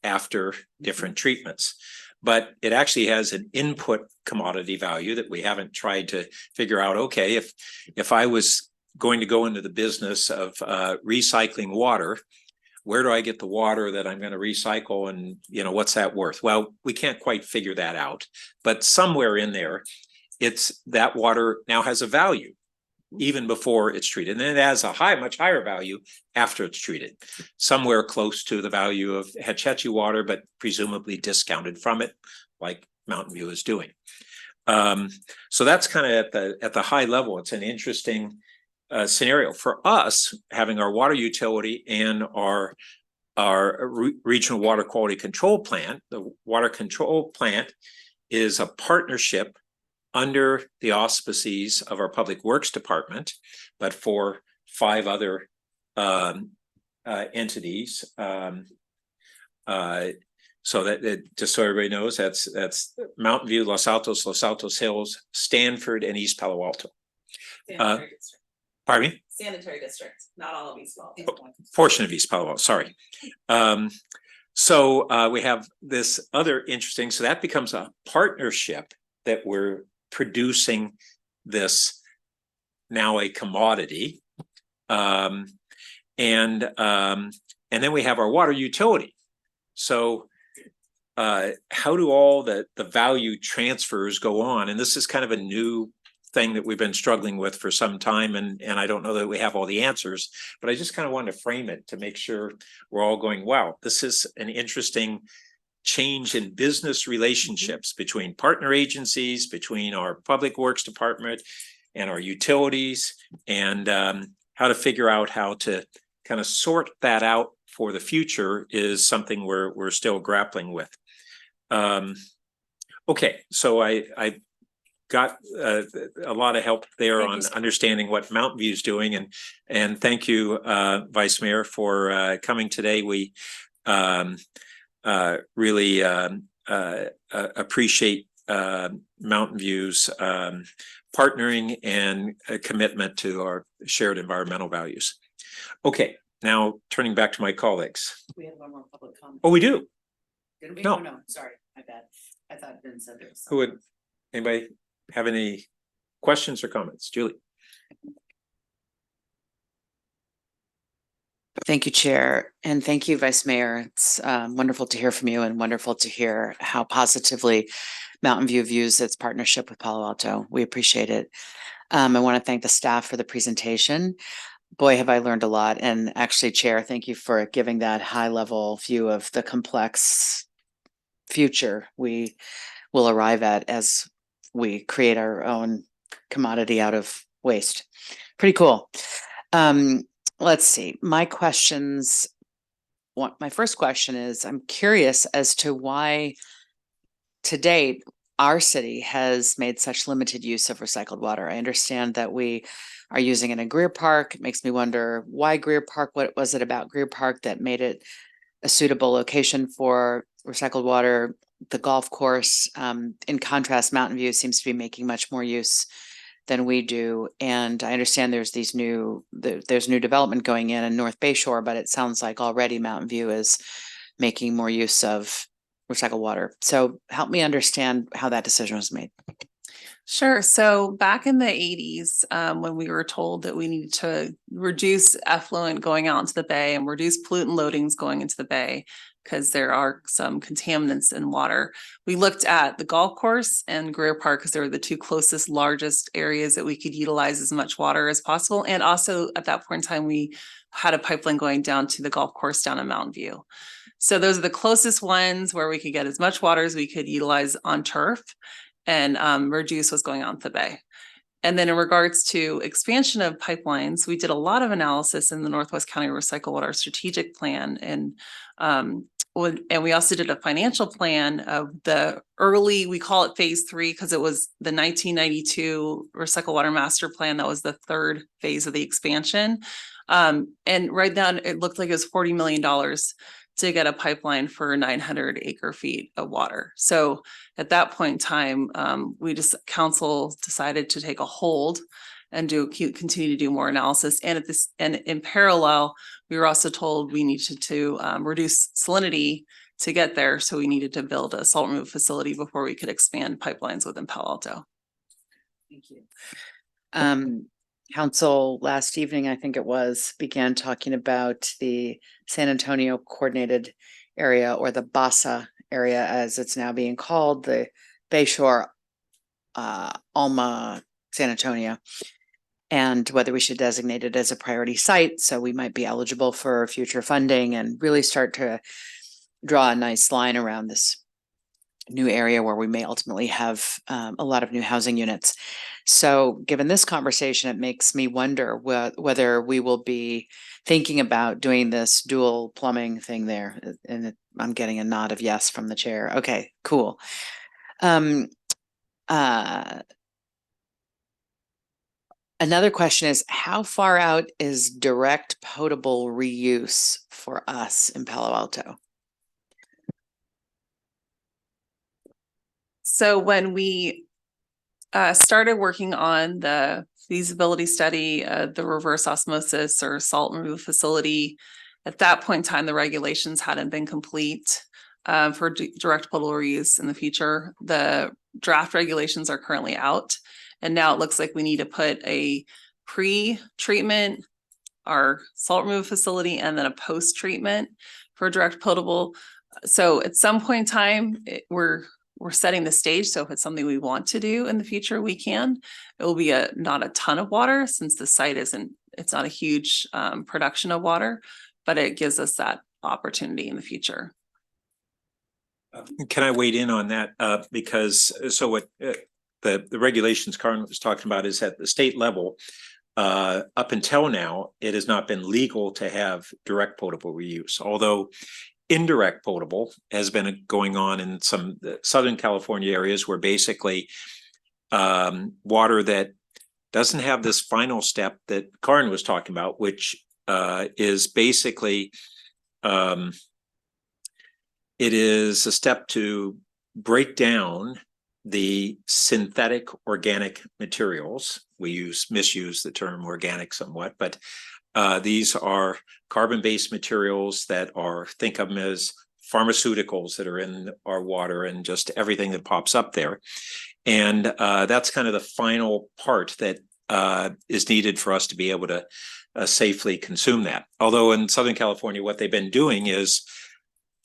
Speaker 3: after different treatments. But it actually has an input commodity value that we haven't tried to figure out. Okay, if I was going to go into the business of recycling water, where do I get the water that I'm going to recycle, and what's that worth? Well, we can't quite figure that out, but somewhere in there, that water now has a value even before it's treated, and it has a much higher value after it's treated, somewhere close to the value of Hetch Hetchy water, but presumably discounted from it, like Mountain View is doing. So that's kind of at the high level. It's an interesting scenario for us, having our water utility and our regional water quality control plant. The water control plant is a partnership under the auspices of our Public Works Department, but for 5 other entities. So that just so everybody knows, that's Mountain View, Los Altos Hills, Stanford, and East Palo Alto. Pardon me?
Speaker 9: Sanitary district, not all of East Palo Alto.
Speaker 3: Portion of East Palo Alto, sorry. So we have this other interesting, so that becomes a partnership that we're producing this, now a commodity. And And then we have our water utility. So how do all the value transfers go on? And this is kind of a new thing that we've been struggling with for some time, and I don't know that we have all the answers, but I just kind of wanted to frame it to make sure we're all going, wow, this is an interesting change in business relationships between partner agencies, between our public works department and our utilities, and how to figure out how to kind of sort that out for the future is something we're still grappling with. Okay, so I got a lot of help there on understanding what Mountain View is doing, and thank you, Vice Mayor, for coming today. We really appreciate Mountain View's partnering and commitment to our shared environmental values. Okay, now turning back to my colleagues.
Speaker 6: We have one more public comment.
Speaker 3: Oh, we do?
Speaker 6: Did we?
Speaker 3: No.
Speaker 6: Oh, no, sorry, my bad. I thought Ben said there was.
Speaker 3: Who would, anybody have any questions or comments? Julie?
Speaker 6: Thank you, Chair, and thank you, Vice Mayor. It's wonderful to hear from you and wonderful to hear how positively Mountain View views its partnership with Palo Alto. We appreciate it. I want to thank the staff for the presentation. Boy, have I learned a lot. And actually, Chair, thank you for giving that high-level view of the complex future we will arrive at as we create our own commodity out of waste. Pretty cool. Let's see. My questions. My first question is, I'm curious as to why to date our city has made such limited use of recycled water. I understand that we are using it in Greer Park. It makes me wonder why Greer Park. What was it about Greer Park that made it a suitable location for recycled water? The golf course, in contrast, Mountain View seems to be making much more use than we do. And I understand there's new development going in North Bayshore, but it sounds like already Mountain View is making more use of recycled water. So help me understand how that decision was made.
Speaker 9: Sure. So back in the 80s, when we were told that we needed to reduce effluent going out into the bay and reduce pollutant loadings going into the bay, because there are some contaminants in water, we looked at the golf course and Greer Park because they were the two closest, largest areas that we could utilize as much water as possible. And also at that point in time, we had a pipeline going down to the golf course down in Mountain View. So those are the closest ones where we could get as much water as we could utilize on turf and reduce what's going on with the bay. And then in regards to expansion of pipelines, we did a lot of analysis in the Northwest County Recycle Water Strategic Plan. And we also did a financial plan of the early, we call it phase 3, because it was the 1992 Recycle Water Master Plan. That was the third phase of the expansion. And right now it looked like it was $40 million to get a pipeline for 900 acre feet of water. So at that point in time, council decided to take a hold and continue to do more analysis. And in parallel, we were also told we needed to reduce salinity to get there. So we needed to build a salt removal facility before we could expand pipelines within Palo Alto.
Speaker 6: Thank you. Council last evening, I think it was, began talking about the San Antonio Coordinated Area, or the BASA area as it's now being called, the Bayshore Alma San Antonio, and whether we should designate it as a priority site so we might be eligible for future funding and really start to draw a nice line around this new area where we may ultimately have a lot of new housing units. So given this conversation, it makes me wonder whether we will be thinking about doing this dual plumbing thing there. And I'm getting a nod of yes from the chair. Okay, cool. Another question is, how far out is direct potable reuse for us in Palo Alto?
Speaker 9: So when we started working on the feasibility study, the reverse osmosis or salt removal facility, at that point in time, the regulations hadn't been complete for direct potable reuse in the future. The draft regulations are currently out, and now it looks like we need to put a pre-treatment our salt removal facility and then a post treatment for direct potable. So at some point in time, we're setting the stage. So if it's something we want to do in the future, we can. It will be not a ton of water since the site it's not a huge production of water, but it gives us that opportunity in the future.
Speaker 3: Can I wade in on that? Because so what the regulations Karen was talking about is at the state level, up until now, it has not been legal to have direct potable reuse, although indirect potable has been going on in some Southern California areas where basically water that doesn't have this final step that Karen was talking about, which is basically it is a step to break down the synthetic organic materials. We misuse the term organic somewhat, but these are carbon-based materials that are, think of them as pharmaceuticals that are in our water and just everything that pops up there. And that's kind of the final part that is needed for us to be able to safely consume that. Although in Southern California, what they've been doing is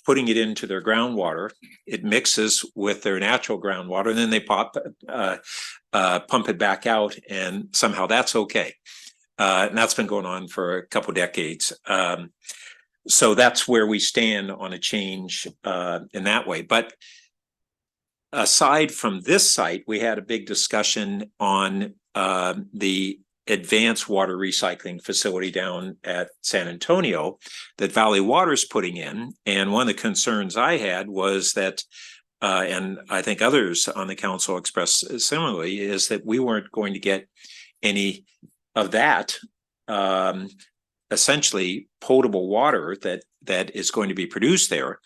Speaker 3: putting it into their groundwater. It mixes with their natural groundwater, and then they pump it back out, and somehow that's okay. And that's been going on for a couple decades. So that's where we stand on a change in that way. But aside from this site, we had a big discussion on the advanced water recycling facility down at San Antonio that Valley Water's putting in. And one of the concerns I had was that, and I think others on the council expressed similarly, is that we weren't going to get any of that essentially potable water that is going to be produced there.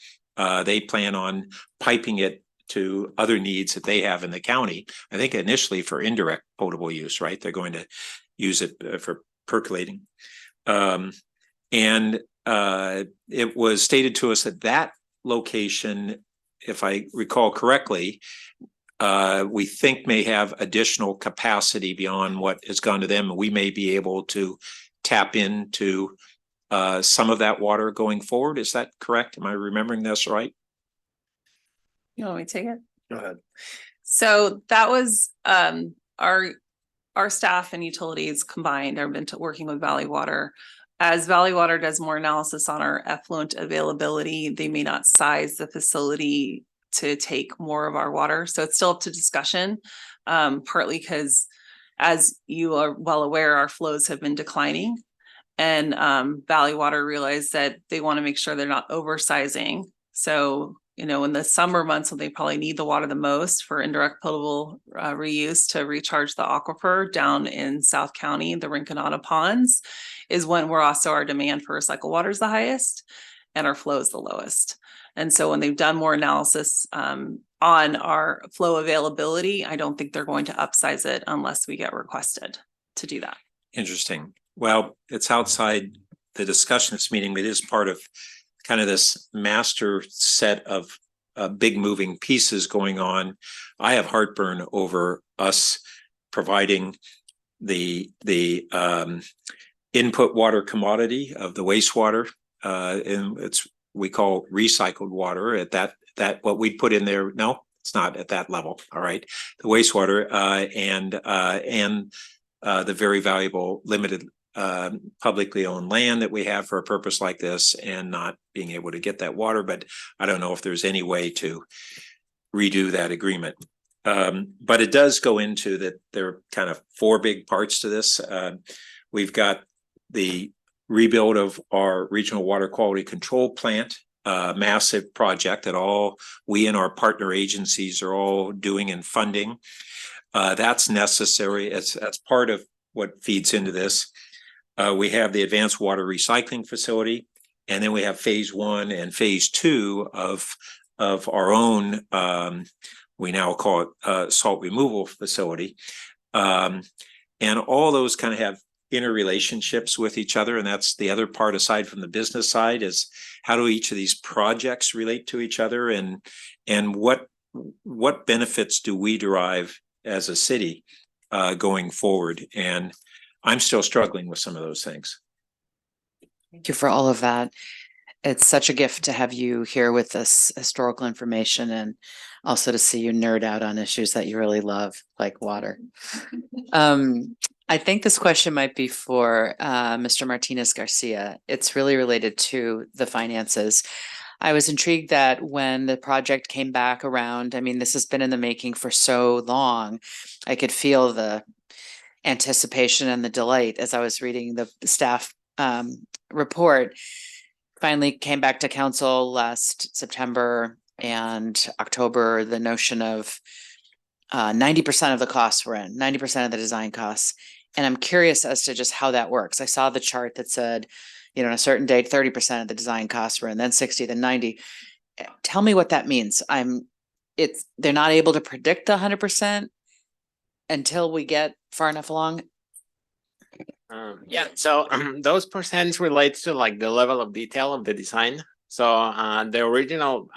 Speaker 3: They plan on piping it to other needs that they have in the county. I think initially for indirect potable use, right? They're going to use it for percolating. And it was stated to us that that location, if I recall correctly, we think may have additional capacity beyond what has gone to them. And we may be able to tap into some of that water going forward. Is that correct? Am I remembering this right?
Speaker 9: You want me to take it?
Speaker 4: Go ahead.
Speaker 9: So that was our staff and utilities combined have been working with Valley Water. As Valley Water does more analysis on our effluent availability, they may not size the facility to take more of our water. So it's still up to discussion, partly because, as you are well aware, our flows have been declining. And Valley Water realized that they want to make sure they're not oversizing. So, you know, in the summer months when they probably need the water the most for indirect potable reuse to recharge the aquifer down in South County, the Rinconada ponds, is when we're also our demand for recycled water is the highest and our flow is the lowest. And so when they've done more analysis on our flow availability, I don't think they're going to upsize it unless we get requested to do that.
Speaker 3: Interesting. Well, it's outside the discussion this meeting, but it is part of kind of this master set of big moving pieces going on. I have heartburn over us providing the input water commodity of the wastewater, and we call recycled water at that what we put in there. No, it's not at that level. All right, the wastewater and the very valuable limited publicly owned land that we have for a purpose like this, and not being able to get that water. But I don't know if there's any way to redo that agreement. But it does go into that there are kind of four big parts to this. We've got the rebuild of our regional water quality control plant, massive project that all we and our partner agencies are all doing and funding. That's necessary. That's part of what feeds into this. We have the advanced water recycling facility, and then we have phase 1 and phase 2 of our own, we now call it salt removal facility. And all those kind of have interrelationships with each other. And that's the other part, aside from the business side, is how do each of these projects relate to each other, and what benefits do we derive as a city going forward? And I'm still struggling with some of those things.
Speaker 6: Thank you for all of that. It's such a gift to have you here with this historical information and also to see you nerd out on issues that you really love, like water. I think this question might be for Mr. Martinez Garcia. It's really related to the finances. I was intrigued that when the project came back around, I mean, this has been in the making for so long. I could feel the anticipation and the delight as I was reading the staff report. Finally came back to council last September and October, the notion of 90% of the costs were in, 90% of the design costs. And I'm curious as to just how that works. I saw the chart that said, you know, on a certain date, 30% of the design costs were in, then 60, then 90. Tell me what that means. They're not able to predict the 100% until we get far enough along.
Speaker 10: Yeah, so those percents relates to like the level of detail of the design. So the original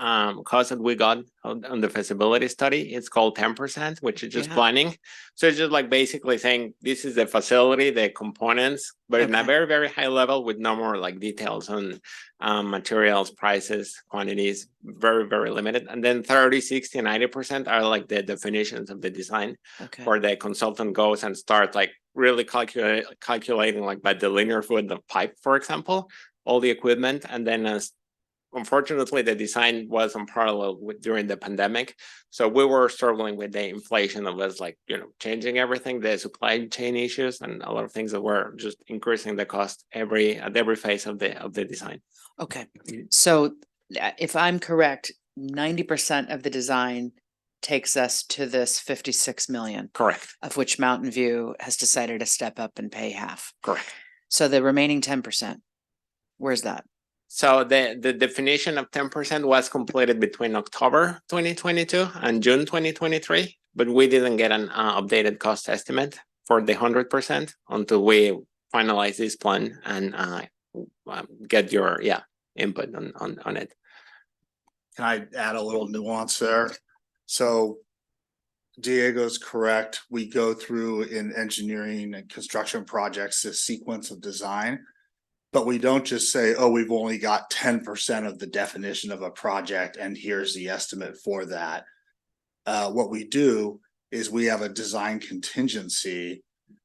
Speaker 10: cost that we got on the feasibility study, it's called 10%, which is just planning. So it's just like basically saying this is the facility, the components, but in a very, very high level with no more like details on materials, prices, quantities, very, very limited. And then 30, 60, 90% are like the definitions of the design where the consultant goes and starts like really calculating like by the linear foot of pipe, for example, all the equipment. And then unfortunately, the design was on parallel with during the pandemic. So we were struggling with the inflation of us like, you know, changing everything, the supply chain issues and a lot of things that were just increasing the cost at every phase of the design.
Speaker 6: Okay, so if I'm correct, 90% of the design takes us to this 56 million.
Speaker 10: Correct.
Speaker 6: Of which Mountain View has decided to step up and pay half.
Speaker 10: Correct.
Speaker 6: So the remaining 10%, where's that?
Speaker 10: So the definition of 10% was completed between October 2022 and June 2023, but we didn't get an updated cost estimate for the 100% until we finalize this plan and get your input on it.
Speaker 8: Can I add a little nuance there? So Diego's correct. We go through in engineering and construction projects this sequence of design, but we don't just say, oh, we've only got 10% of the definition of a project and here's the estimate for that. What we do is we have a design contingency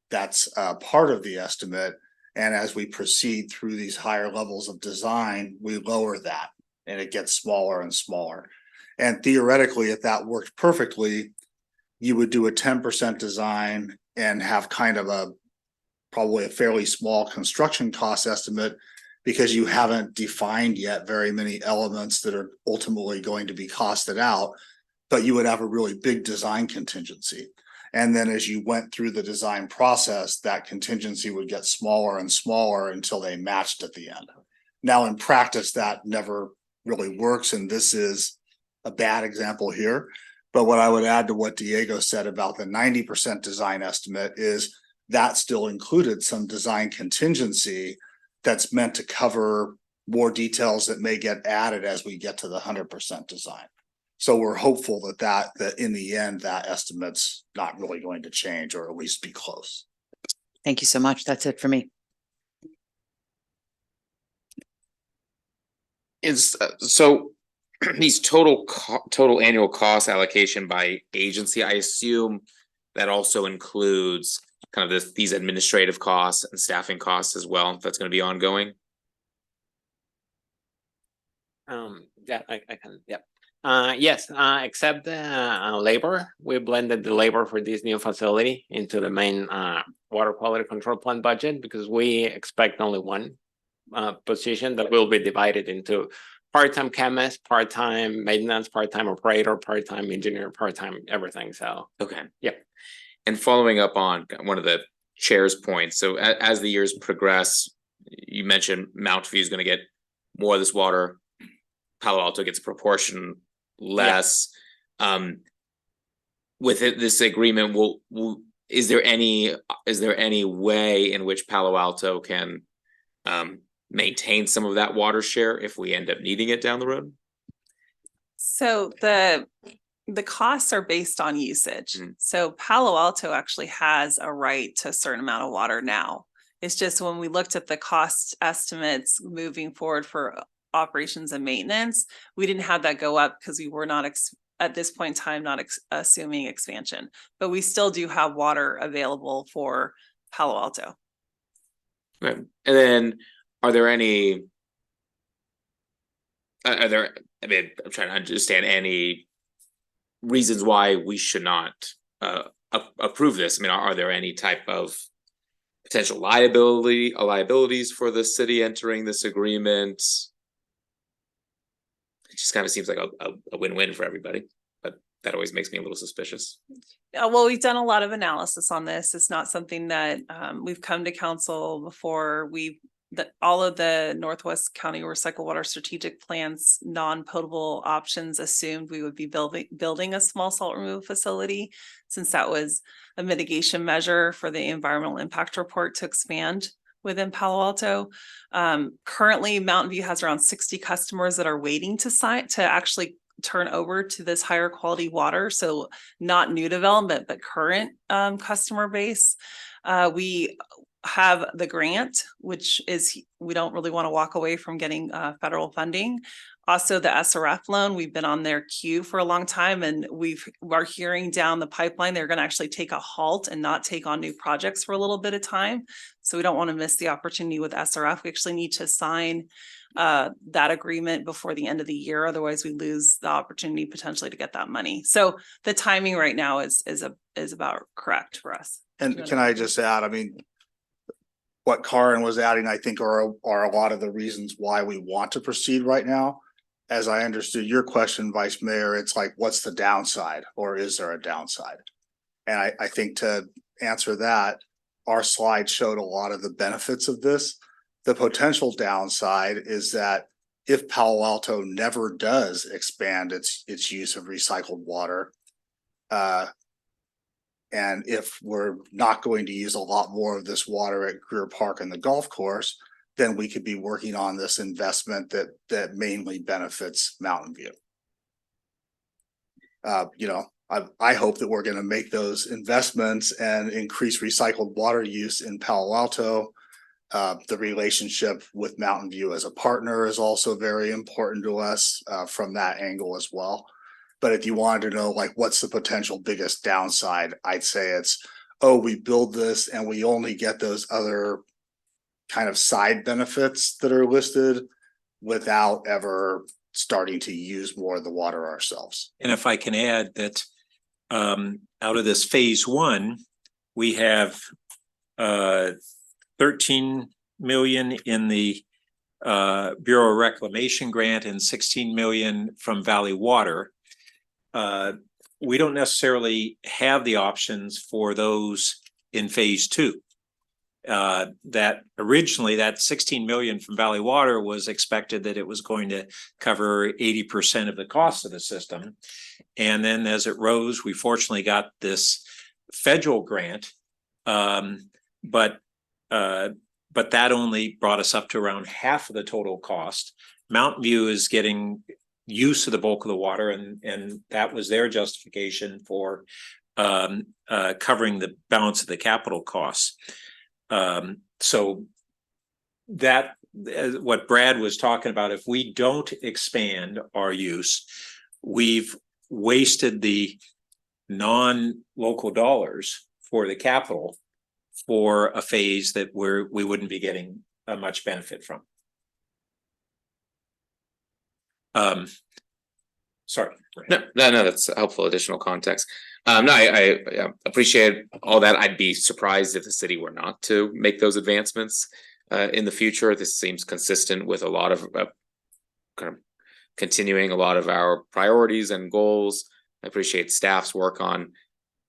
Speaker 8: that's part of the estimate. And as we proceed through these higher levels of design, we lower that and it gets smaller and smaller. And theoretically, if that worked perfectly, you would do a 10% design and have kind of probably a fairly small construction cost estimate because you haven't defined yet very many elements that are ultimately going to be costed out, but you would have a really big design contingency. And then as you went through the design process, that contingency would get smaller and smaller until they matched at the end. Now in practice, that never really works. And this is a bad example here. But what I would add to what Diego said about the 90% design estimate is that still included some design contingency that's meant to cover more details that may get added as we get to the 100% design. So we're hopeful that in the end, that estimate's not really going to change or at least be close.
Speaker 6: Thank you so much. That's it for me.
Speaker 1: So these total annual cost allocation by agency, I assume that also includes kind of these administrative costs and staffing costs as well. That's going to be ongoing.
Speaker 10: Yeah, I can. Yep. Yes, except the labor. We blended the labor for this new facility into the main water quality control plan budget because we expect only one position that will be divided into part-time chemist, part-time maintenance, part-time operator, part-time engineer, part-time everything. So
Speaker 1: okay,
Speaker 10: yeah.
Speaker 1: And following up on one of the chair's points, so as the years progress, you mentioned Mountain View is going to get more of this water. Palo Alto gets a proportion less. Yeah. With this agreement, is there any way in which Palo Alto can maintain some of that water share if we end up needing it down the road?
Speaker 9: So the costs are based on usage. So Palo Alto actually has a right to a certain amount of water now. It's just when we looked at the cost estimates moving forward for operations and maintenance, we didn't have that go up because we were not at this point in time, not assuming expansion, but we still do have water available for Palo Alto.
Speaker 1: Right. And then are there any, I mean, I'm trying to understand any reasons why we should not approve this. I mean, are there any type of potential liabilities for the city entering this agreement? It just kind of seems like a win-win for everybody, but that always makes me a little suspicious.
Speaker 9: Well, we've done a lot of analysis on this. It's not something that we've come to council before. All of the Northwest County Recycle Water Strategic Plans, non-potable options assumed we would be building a small salt removal facility, since that was a mitigation measure for the environmental impact report to expand within Palo Alto. Currently, Mountain View has around 60 customers that are waiting to actually turn over to this higher quality water. So not new development, but current customer base. We have the grant, which is, we don't really want to walk away from getting federal funding. Also the SRF loan, we've been on their queue for a long time, and we're hearing down the pipeline, they're going to actually take a halt and not take on new projects for a little bit of time. So we don't want to miss the opportunity with SRF. We actually need to sign that agreement before the end of the year. Otherwise we lose the opportunity potentially to get that money. So the timing right now is about correct for us.
Speaker 8: And can I just add, I mean, what Karen was adding, I think are a lot of the reasons why we want to proceed right now. As I understood your question, Vice Mayor, it's like, what's the downside, or is there a downside? And I think to answer that, our slide showed a lot of the benefits of this. The potential downside is that if Palo Alto never does expand its use of recycled water, and if we're not going to use a lot more of this water at Greer Park and the golf course, then we could be working on this investment that mainly benefits Mountain View. You know, I hope that we're going to make those investments and increase recycled water use in Palo Alto. The relationship with Mountain View as a partner is also very important to us from that angle as well. But if you wanted to know, like, what's the potential biggest downside, I'd say it's, oh, we build this and we only get those other kind of side benefits that are listed without ever starting to use more of the water ourselves.
Speaker 3: And if I can add that out of this phase one, we have 13 million in the Bureau of Reclamation grant and 16 million from Valley Water. We don't necessarily have the options for those in phase two. That originally that 16 million from Valley Water was expected that it was going to cover 80% of the cost of the system. And then as it rose, we fortunately got this federal grant. But that only brought us up to around half of the total cost. Mountain View is getting use of the bulk of the water, and that was their justification for covering the balance of the capital costs. So that what Brad was talking about, if we don't expand our use, we've wasted the non-local dollars for the capital for a phase that we wouldn't be getting much benefit from. Sorry.
Speaker 1: No, that's helpful additional context. I appreciate all that. I'd be surprised if the city were not to make those advancements in the future. This seems consistent with a lot of kind of continuing a lot of our priorities and goals. I appreciate staff's work on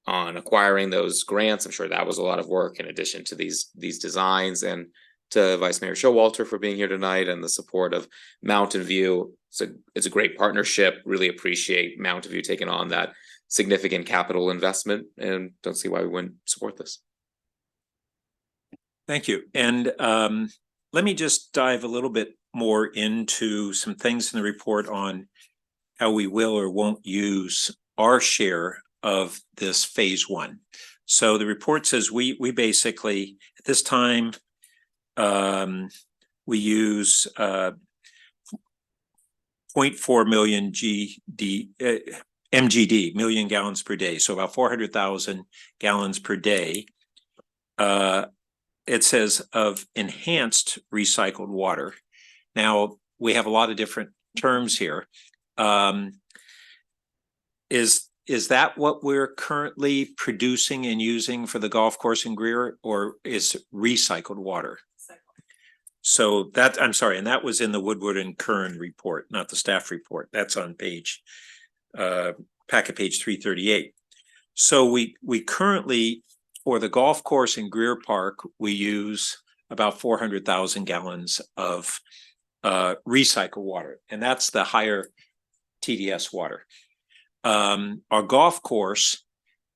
Speaker 1: acquiring those grants. I'm sure that was a lot of work in addition to these designs, and to Vice Mayor Showalter for being here tonight and the support of Mountain View. It's a great partnership. Really appreciate Mountain View taking on that significant capital investment, and don't see why we wouldn't support this.
Speaker 3: Thank you. And let me just dive a little bit more into some things in the report on how we will or won't use our share of this phase one. So the report says we basically at this time we use 0.4 million MGD, million gallons per day, so about 400,000 gallons per day. It says of enhanced recycled water. Now, we have a lot of different terms here. Is that what we're currently producing and using for the golf course in Greer, or is recycled water? So that, I'm sorry, and that was in the Woodward and Kern report, not the staff report. That's on page, packet page 338. So we currently, for the golf course in Greer Park, we use about 400,000 gallons of recycled water, and that's the higher TDS water. Our golf course,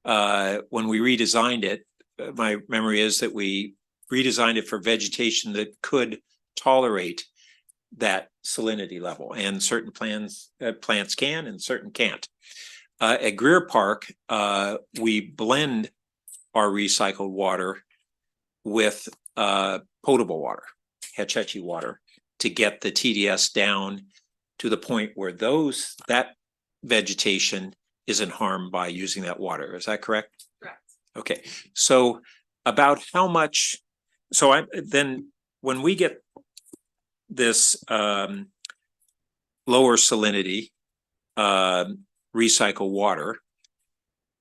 Speaker 3: when we redesigned it, my memory is that we redesigned it for vegetation that could tolerate that salinity level, and certain plants can and certain can't. At Greer Park, we blend our recycled water with potable water, Hetch Hetchy water, to get the TDS down to the point where that vegetation isn't harmed by using that water. Is that correct?
Speaker 9: Correct.
Speaker 3: Okay, so about how much, then when we get this lower salinity recycled water,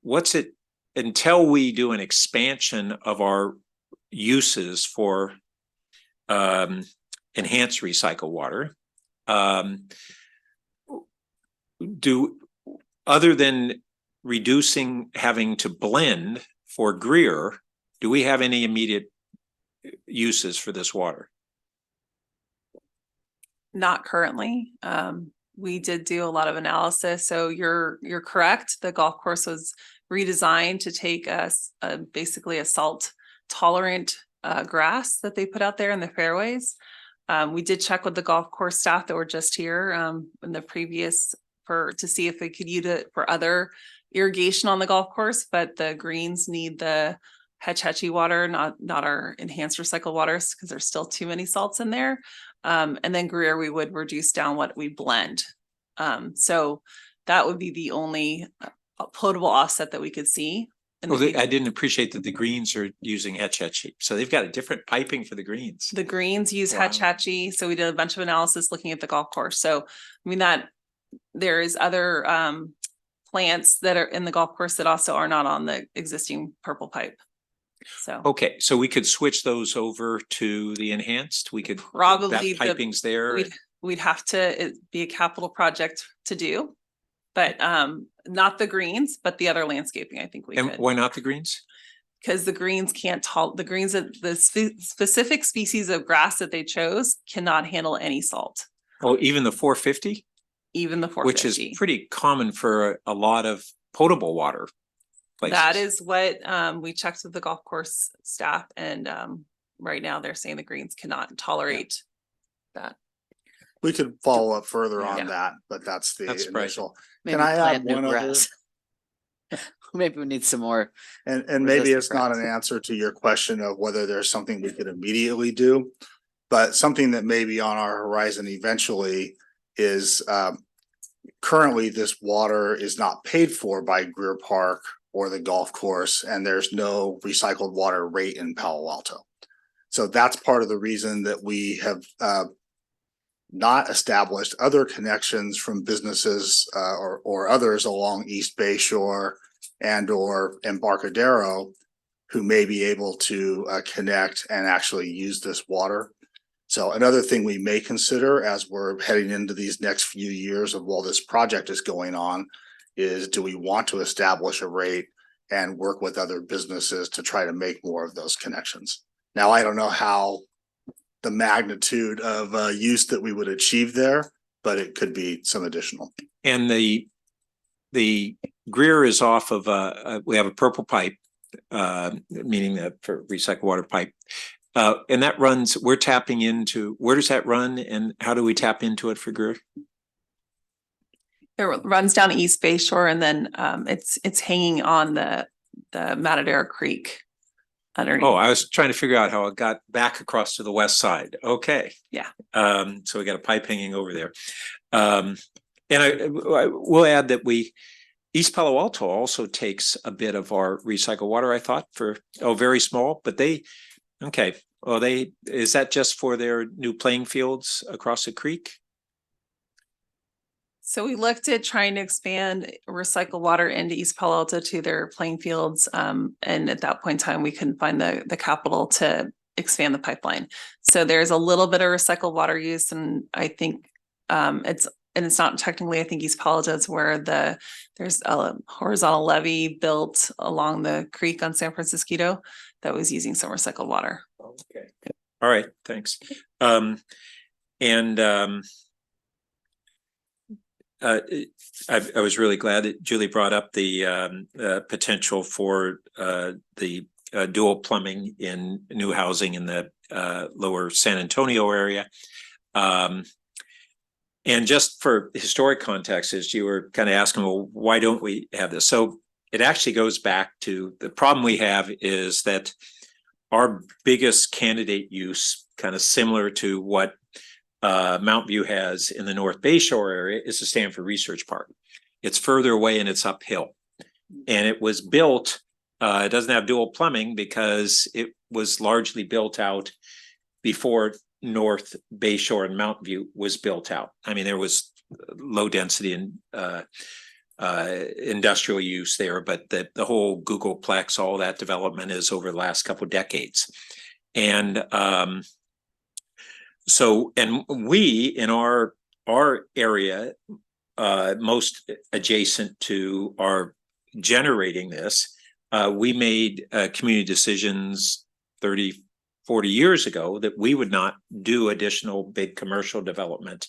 Speaker 3: what's it, until we do an expansion of our uses for enhanced recycled water, other than reducing having to blend for Greer, do we have any immediate uses for this water?
Speaker 9: Not currently. We did do a lot of analysis. So you're correct. The golf course was redesigned to take basically a salt tolerant grass that they put out there in the fairways. We did check with the golf course staff that were just here in the previous to see if they could use it for other irrigation on the golf course, but the greens need the Hetch Hetchy water, not our enhanced recycled waters, because there's still too many salts in there. And then Greer, we would reduce down what we blend. So that would be the only potable offset that we could see.
Speaker 3: Well, I didn't appreciate that the greens are using Hetch Hetchy. So they've got a different piping for the greens.
Speaker 9: The greens use Hetch Hetchy. So we did a bunch of analysis looking at the golf course. So, I mean, that there is other plants that are in the golf course that also are not on the existing purple pipe. So
Speaker 3: okay, so we could switch those over to the enhanced. We could
Speaker 9: probably
Speaker 3: that piping's there.
Speaker 9: We'd have to be a capital project to do, but not the greens, but the other landscaping. I think we could.
Speaker 3: Why not the greens?
Speaker 9: Because the greens can't the greens that the specific species of grass that they chose cannot handle any salt.
Speaker 3: Oh, even the 450?
Speaker 9: Even the 450.
Speaker 3: Which is pretty common for a lot of potable water places.
Speaker 9: That is what we checked with the golf course staff, and right now they're saying the greens cannot tolerate that.
Speaker 8: We could follow up further on that, but that's the initial.
Speaker 2: Maybe
Speaker 8: Can I add
Speaker 2: plant new
Speaker 8: one other?
Speaker 2: grass. Maybe we need some more.
Speaker 8: And maybe it's not an answer to your question of whether there's something we could immediately do, but something that may be on our horizon eventually is currently this water is not paid for by Greer Park or the golf course, and there's no recycled water rate in Palo Alto. So that's part of the reason that we have not established other connections from businesses or others along East Bay Shore and or Embarcadero who may be able to connect and actually use this water. So another thing we may consider as we're heading into these next few years of while this project is going on is, do we want to establish a rate and work with other businesses to try to make more of those connections? Now, I don't know how the magnitude of use that we would achieve there, but it could be some additional.
Speaker 3: And the Greer is off of we have a purple pipe, meaning that for recycled water pipe. And that runs, we're tapping into, where does that run and how do we tap into it for Greer?
Speaker 9: It runs down East Bay Shore, and then it's hanging on the Matadero Creek underneath.
Speaker 3: Oh, I was trying to figure out how it got back across to the west side. Okay.
Speaker 9: Yeah.
Speaker 3: So we got a pipe hanging over there. And I will add that East Palo Alto also takes a bit of our recycled water, I thought, very small, but okay. Well, is that just for their new playing fields across the creek?
Speaker 9: So we looked at trying to expand recycled water into East Palo Alto to their playing fields. And at that point in time, we couldn't find the capital to expand the pipeline. So there's a little bit of recycled water use, and I think it's not technically, I think East Palo Alto is where there's a horizontal levee built along the creek on San Francisco that was using some recycled water.
Speaker 3: Okay. All right, thanks. I was really glad that Julie brought up the potential for the dual plumbing in new housing in the lower San Antonio area. And just for historic context, as you were kind of asking, well, why don't we have this? So it actually goes back to the problem we have is that our biggest candidate use, kind of similar to what Mount View has in the North Bay Shore area, is the Stanford Research Park. It's further away and it's uphill. And it was built, it doesn't have dual plumbing because it was largely built out before North Bay Shore and Mount View was built out. I mean, there was low density and industrial use there, but the whole Googleplex, all that development is over the last couple of decades. And we in our area, most adjacent to our generating this, we made community decisions 30, 40 years ago that we would not do additional big commercial development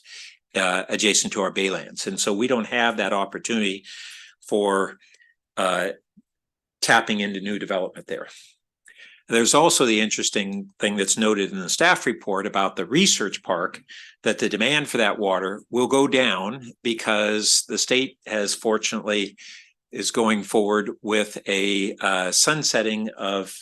Speaker 3: adjacent to our baylands. And so we don't have that opportunity for tapping into new development there. There's also the interesting thing that's noted in the staff report about the research park, that the demand for that water will go down because the state has fortunately is going forward with a sunsetting of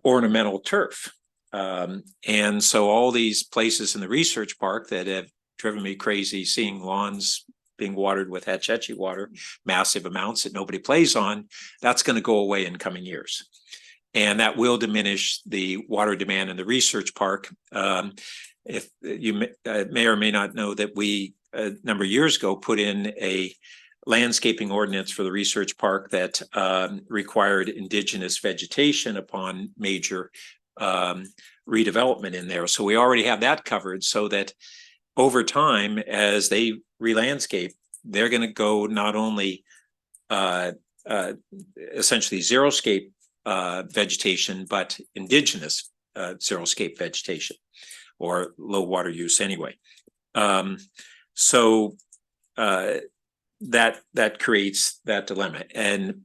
Speaker 3: ornamental turf. And so all these places in the research park that have driven me crazy, seeing lawns being watered with Hetch Hetchy water, massive amounts that nobody plays on, that's going to go away in coming years. And that will diminish the water demand in the research park. If you may or may not know that we, a number of years ago, put in a landscaping ordinance for the research park that required indigenous vegetation upon major redevelopment in there. So we already have that covered, so that over time, as they re-landscape, they're going to go not only essentially xeriscape vegetation, but indigenous xeriscape vegetation, or low water use anyway. So that creates that dilemma. And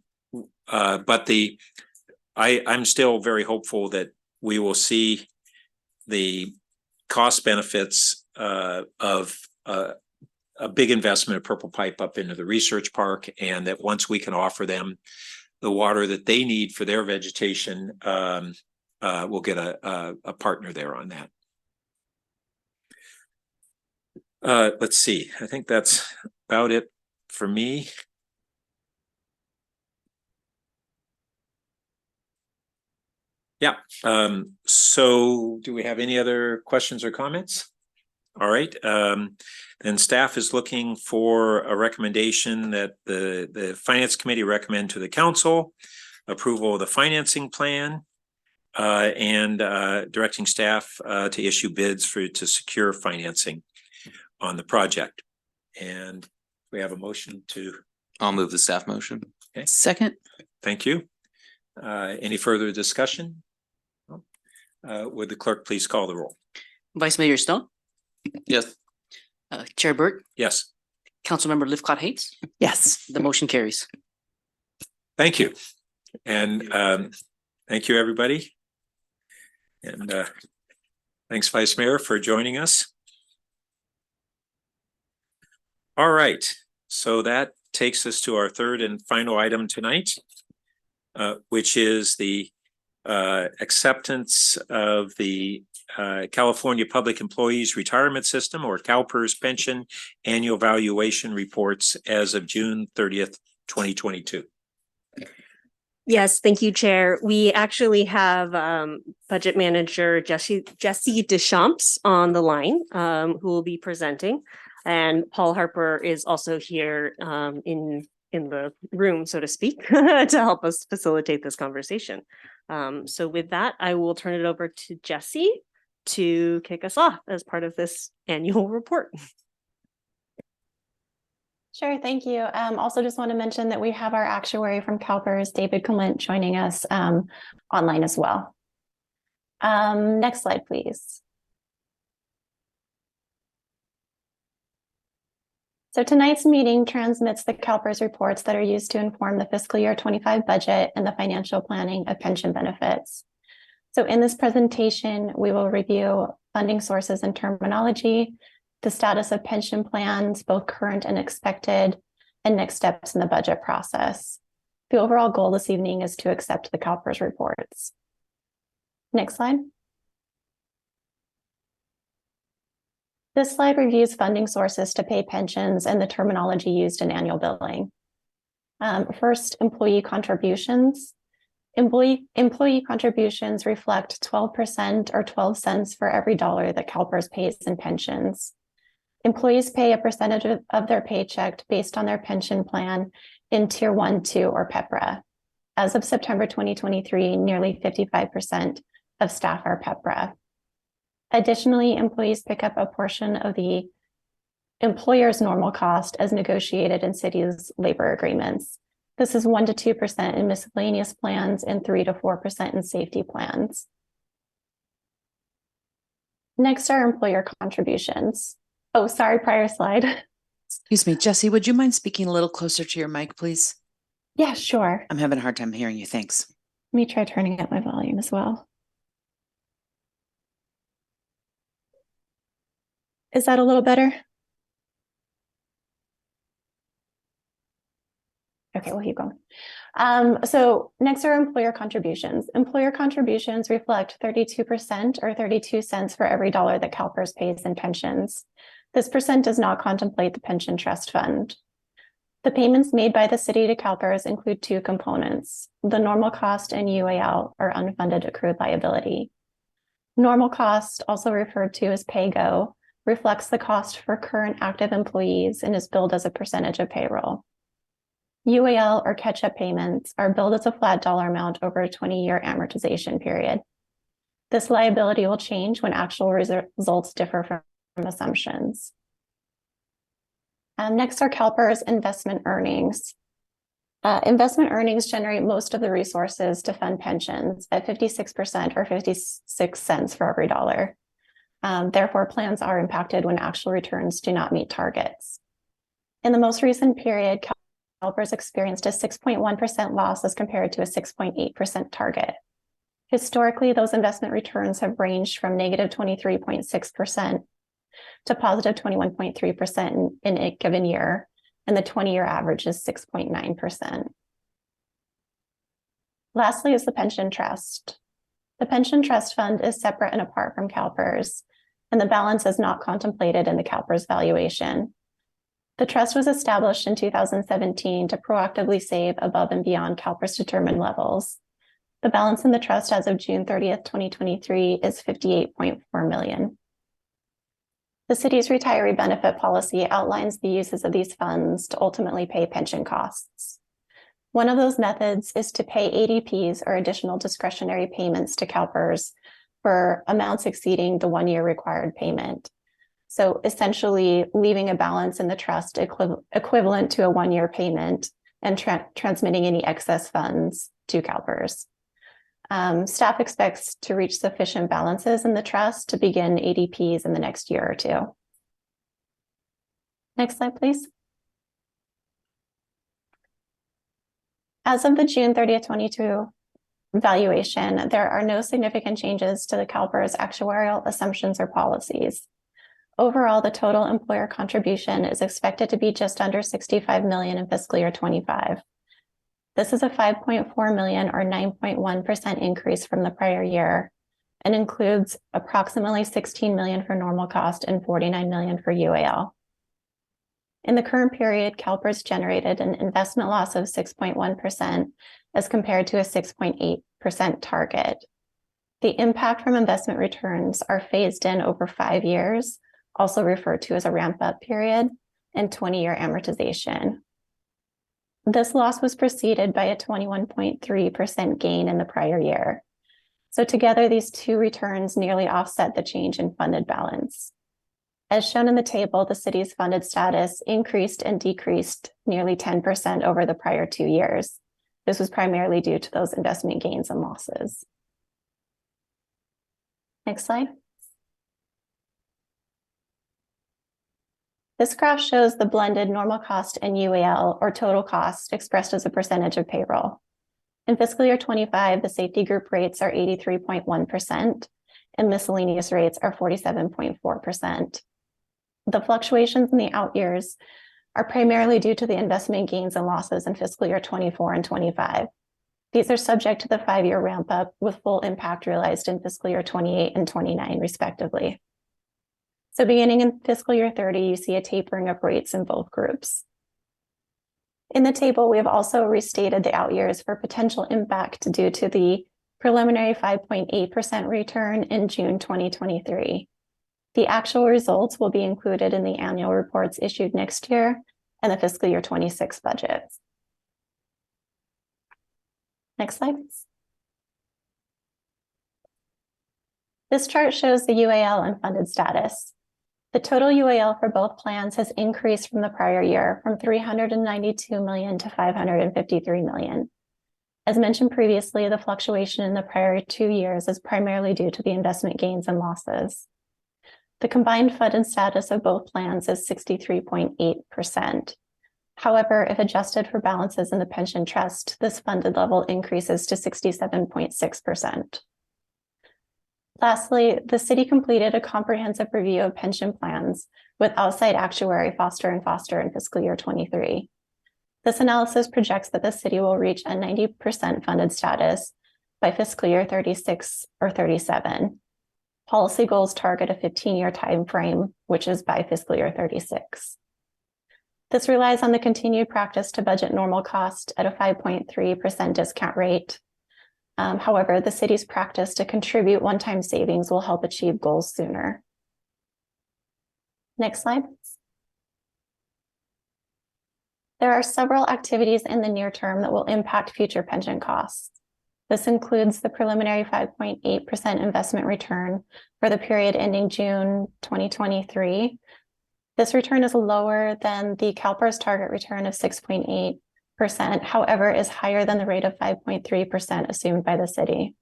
Speaker 3: but I'm still very hopeful that we will see the cost benefits of a big investment of Purple Pipe up into the research park, and that once we can offer them the water that they need for their vegetation, we'll get a partner there on that. Let's see, I think that's about it for me. Yeah, so do we have any other questions or comments? All right, then staff is looking for a recommendation that the Finance Committee recommend to the council approval of the financing plan and directing staff to issue bids to secure financing on the project. And we have a motion to.
Speaker 1: I'll move the staff motion.
Speaker 3: Okay.
Speaker 6: Second.
Speaker 3: Thank you. Any further discussion? Would the clerk please call the roll?
Speaker 2: Vice Mayor Stone,
Speaker 1: Yes.
Speaker 2: Chair Burt,
Speaker 3: Yes.
Speaker 2: Councilmember Lifcott Hates.
Speaker 6: Yes.
Speaker 2: The motion carries.
Speaker 3: Thank you. And thank you, everybody. And thanks, Vice Mayor, for joining us. All right, so that takes us to our third and final item tonight. which is the acceptance of the California Public Employees Retirement System, or CalPERS pension annual valuation reports as of June 30th, 2022.
Speaker 7: Yes, thank you, Chair. We actually have Budget Manager Jessie Deschamps on the line, who will be presenting. And Paul Harper is also here in the room, so to speak, to help us facilitate this conversation. So with that, I will turn it over to Jessie to kick us off as part of this annual report.
Speaker 12: Sure, thank you. Also just want to mention that we have our actuary from CalPERS, David Clement, joining us online as well. Next slide, please. So tonight's meeting transmits the CalPERS reports that are used to inform the fiscal year 25 budget and the financial planning of pension benefits. So in this presentation, we will review funding sources and terminology, the status of pension plans, both current and expected, and next steps in the budget process. The overall goal this evening is to accept the CalPERS reports. Next slide. This slide reviews funding sources to pay pensions and the terminology used in annual billing. First, employee contributions. Employee contributions reflect 12% or 12 cents for every dollar that CalPERS pays in pensions. Employees pay a percentage of their paycheck based on their pension plan in Tier 1, 2, or PEPRA. As of September 2023, nearly 55% of staff are PEPRA. Additionally, employees pick up a portion of the employer's normal cost as negotiated in cities' labor agreements. This is 1 to 2% in miscellaneous plans and 3 to 4% in safety plans. Next are employer contributions. Oh, sorry, prior slide.
Speaker 6: Excuse me, Jessie, would you mind speaking a little closer to your mic, please?
Speaker 12: Yeah, sure.
Speaker 6: I'm having a hard time hearing you. Thanks.
Speaker 12: Let me try turning up my volume as well. Is that a little better? Okay, we'll keep going. So next are employer contributions. Employer contributions reflect 32% or 32 cents for every dollar that CalPERS pays in pensions. This percent does not contemplate the pension trust fund. The payments made by the city to CalPERS include two components: the normal cost and UAL, or unfunded accrued liability. Normal cost, also referred to as pay-go, reflects the cost for current active employees and is billed as a percentage of payroll. UAL, or catch-up payments, are billed as a flat dollar amount over a 20-year amortization period. This liability will change when actual results differ from assumptions. Next are CalPERS investment earnings. Investment earnings generate most of the resources to fund pensions at 56% or 56 cents for every dollar. Therefore, plans are impacted when actual returns do not meet targets. In the most recent period, CalPERS experienced a 6.1% loss as compared to a 6.8% target. Historically, those investment returns have ranged from negative 23.6% to positive 21.3% in a given year, and the 20-year average is 6.9%. Lastly is the pension trust. The pension trust fund is separate and apart from CalPERS, and the balance is not contemplated in the CalPERS valuation. The trust was established in 2017 to proactively save above and beyond CalPERS determined levels. The balance in the trust as of June 30th, 2023 is $58.4 million. The city's retiree benefit policy outlines the uses of these funds to ultimately pay pension costs. One of those methods is to pay ADPs, or additional discretionary payments, to CalPERS for amounts exceeding the 1-year required payment. So essentially leaving a balance in the trust equivalent to a 1-year payment and transmitting any excess funds to CalPERS. Staff expects to reach sufficient balances in the trust to begin ADPs in the next year or two. Next slide, please. As of the June 30th, 2022 valuation, there are no significant changes to the CalPERS actuarial assumptions or policies. Overall, the total employer contribution is expected to be just under $65 million in fiscal year 25. This is a 5.4 million or 9.1% increase from the prior year and includes approximately 16 million for normal cost and 49 million for UAL. In the current period, CalPERS generated an investment loss of 6.1% as compared to a 6.8% target. The impact from investment returns are phased in over 5 years, also referred to as a ramp-up period, and 20-year amortization. This loss was preceded by a 21.3% gain in the prior year. So together, these two returns nearly offset the change in funded balance. As shown in the table, the city's funded status increased and decreased nearly 10% over the prior 2 years. This was primarily due to those investment gains and losses. Next slide. This graph shows the blended normal cost and UAL, or total cost, expressed as a percentage of payroll. In fiscal year 25, the safety group rates are 83.1% and miscellaneous rates are 47.4%. The fluctuations in the out years are primarily due to the investment gains and losses in fiscal year 24 and 25. These are subject to the 5-year ramp up with full impact realized in fiscal year 28 and 29, respectively. So beginning in fiscal year 30, you see a tapering of rates in both groups. In the table, we have also restated the out years for potential impact due to the preliminary 5.8% return in June 2023. The actual results will be included in the annual reports issued next year and the fiscal year 26 budgets. Next slide. This chart shows the UAL and funded status. The total UAL for both plans has increased from the prior year from 392 million to 553 million. As mentioned previously, the fluctuation in the prior 2 years is primarily due to the investment gains and losses. The combined funded status of both plans is 63.8%. However, if adjusted for balances in the pension trust, this funded level increases to 67.6%. Lastly, the city completed a comprehensive review of pension plans with outside actuary Foster & Foster in fiscal year 23. This analysis projects that the city will reach a 90% funded status by fiscal year 36 or 37. Policy goals target a 15-year time frame, which is by fiscal year 36. This relies on the continued practice to budget normal cost at a 5.3% discount rate. However, the city's practice to contribute one-time savings will help achieve goals sooner. Next slide. There are several activities in the near term that will impact future pension costs. This includes the preliminary 5.8% investment return for the period ending June 2023. This return is lower than the CalPERS target return of 6.8%, however, is higher than the rate of 5.3% assumed by the city.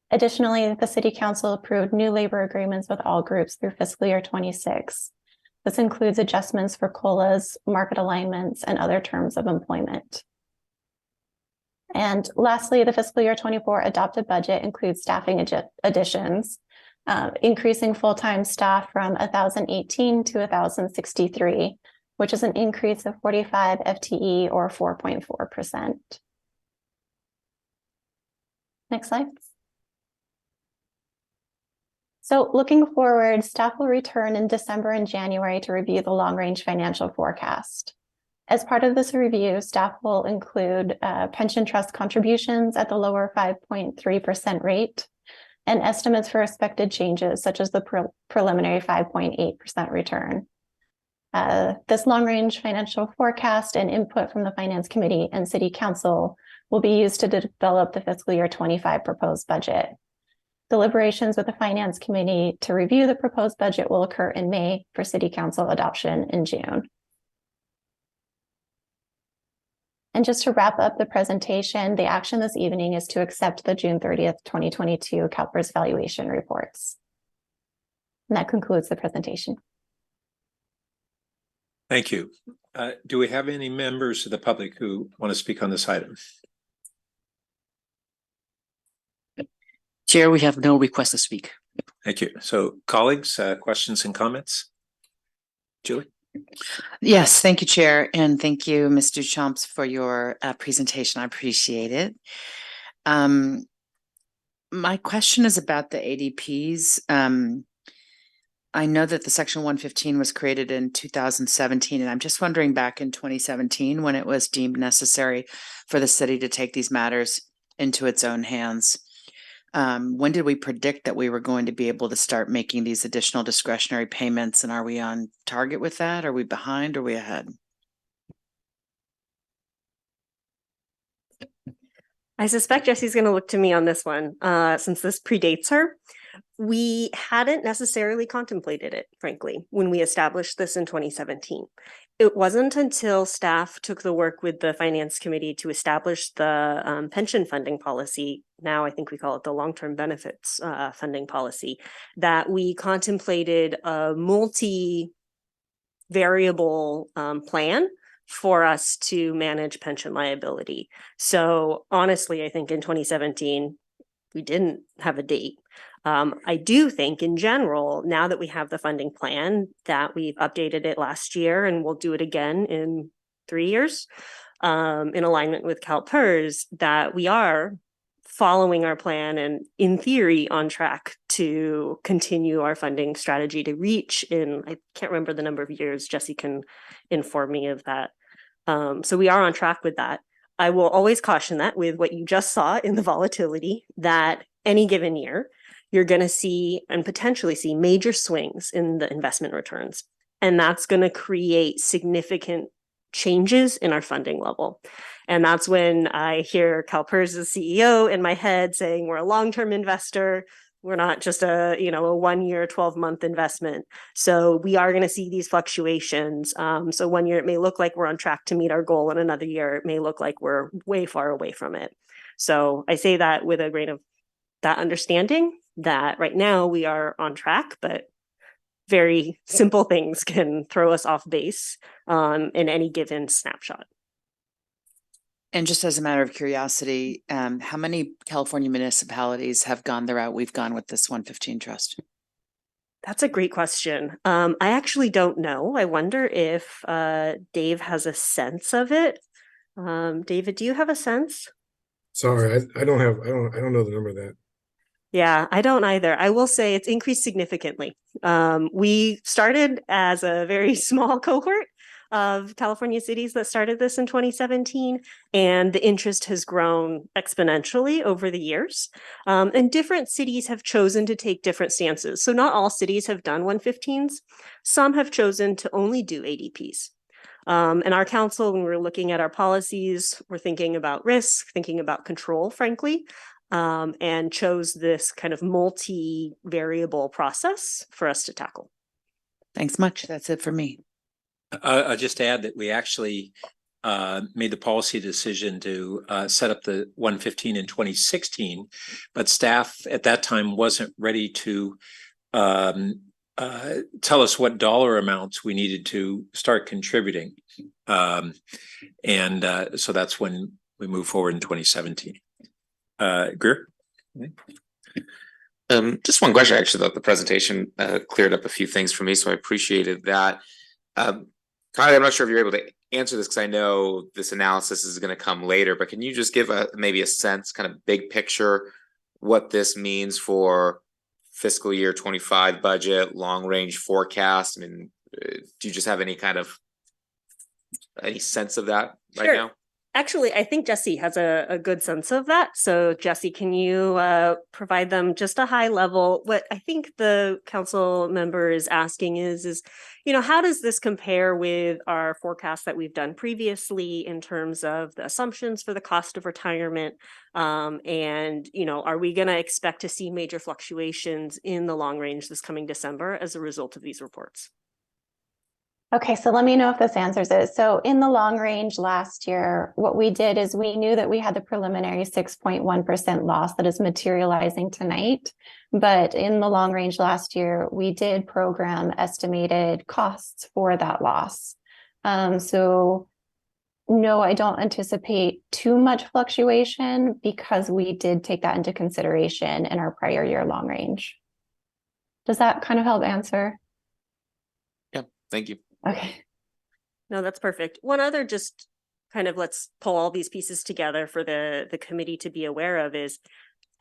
Speaker 12: Additionally, the City Council approved new labor agreements with all groups through fiscal year 26. This includes adjustments for COLAs, market alignments, and other terms of employment. And lastly, the fiscal year 24 adopted budget includes staffing additions, increasing full-time staff from 1,018 to 1,063, which is an increase of 45 FTE or 4.4%. Next slide. So looking forward, staff will return in December and January to review the long-range financial forecast. As part of this review, staff will include pension trust contributions at the lower 5.3% rate and estimates for expected changes, such as the preliminary 5.8% return. This long-range financial forecast and input from the Finance Committee and City Council will be used to develop the fiscal year 25 proposed budget. Deliberations with the Finance Committee to review the proposed budget will occur in May for City Council adoption in June. And just to wrap up the presentation, the action this evening is to accept the June 30th, 2022 CalPERS valuation reports. And that concludes the presentation.
Speaker 3: Thank you. Do we have any members of the public who want to speak on this item?
Speaker 2: Chair, we have no request to speak.
Speaker 3: Thank you. So colleagues, questions and comments? Julie?
Speaker 6: Yes, thank you, Chair, and thank you, Ms. Duchamps, for your presentation. I appreciate it. My question is about the ADPs. I know that the Section 115 was created in 2017, and I'm just wondering back in 2017 when it was deemed necessary for the city to take these matters into its own hands. When did we predict that we were going to be able to start making these additional discretionary payments? And are we on target with that? Are we behind? Or are we ahead?
Speaker 7: I suspect Jesse's going to look to me on this one, since this predates her. We hadn't necessarily contemplated it, frankly, when we established this in 2017. It wasn't until staff took the work with the Finance Committee to establish the pension funding policy, now I think we call it the long-term benefits funding policy, that we contemplated a multi-variable plan for us to manage pension liability. So honestly, I think in 2017, we didn't have a date. I do think in general, now that we have the funding plan, that we've updated it last year and we'll do it again in 3 years, in alignment with CalPERS, that we are following our plan and in theory on track to continue our funding strategy to reach in, I can't remember the number of years, Jesse can inform me of that. So we are on track with that. I will always caution that with what you just saw in the volatility, that any given year, you're going to see and potentially see major swings in the investment returns. And that's going to create significant changes in our funding level. And that's when I hear CalPERS' CEO in my head saying we're a long-term investor. We're not just a 1 year, 12-month investment. So we are going to see these fluctuations. So 1 year, it may look like we're on track to meet our goal, and another year, it may look like we're way far away from it. So I say that with a grain of that understanding that right now we are on track, but very simple things can throw us off base in any given snapshot.
Speaker 6: And just as a matter of curiosity, how many California municipalities have gone the route we've gone with this 115 trust?
Speaker 7: That's a great question. I actually don't know. I wonder if Dave has a sense of it. David, do you have a sense?
Speaker 13: Sorry, I don't know the number of that.
Speaker 7: Yeah, I don't either. I will say it's increased significantly. We started as a very small cohort of California cities that started this in 2017, and the interest has grown exponentially over the years. And different cities have chosen to take different stances. So not all cities have done 115s. Some have chosen to only do ADPs. And our council, when we're looking at our policies, we're thinking about risk, thinking about control, frankly. And chose this kind of multi-variable process for us to tackle.
Speaker 6: Thanks much. That's it for me.
Speaker 3: I'll just add that we actually made the policy decision to set up the 115 in 2016, but staff at that time wasn't ready to tell us what dollar amounts we needed to start contributing. So that's when we moved forward in 2017. Greer?
Speaker 1: Just one question. I actually thought the presentation cleared up a few things for me, so I appreciated that. Kylie, I'm not sure if you're able to answer this because I know this analysis is going to come later, but can you just give maybe a sense, kind of big picture, what this means for fiscal year 25 budget, long range forecast? I mean, do you just have any sense of that right now?
Speaker 7: Actually, I think Jesse has a good sense of that. So Jesse, can you provide them just a high level? What I think the council member is asking is, how does this compare with our forecast that we've done previously in terms of the assumptions for the cost of retirement? And, are we going to expect to see major fluctuations in the long range this coming December as a result of these reports?
Speaker 12: Okay, so let me know if this answers it. So in the long range last year, what we did is we knew that we had the preliminary 6.1% loss that is materializing tonight. But in the long range last year, we did program estimated costs for that loss. So no, I don't anticipate too much fluctuation because we did take that into consideration in our prior year long range. Does that kind of help answer?
Speaker 1: Yeah, thank you.
Speaker 12: Okay.
Speaker 7: No, that's perfect. One other just kind of let's pull all these pieces together for the committee to be aware of is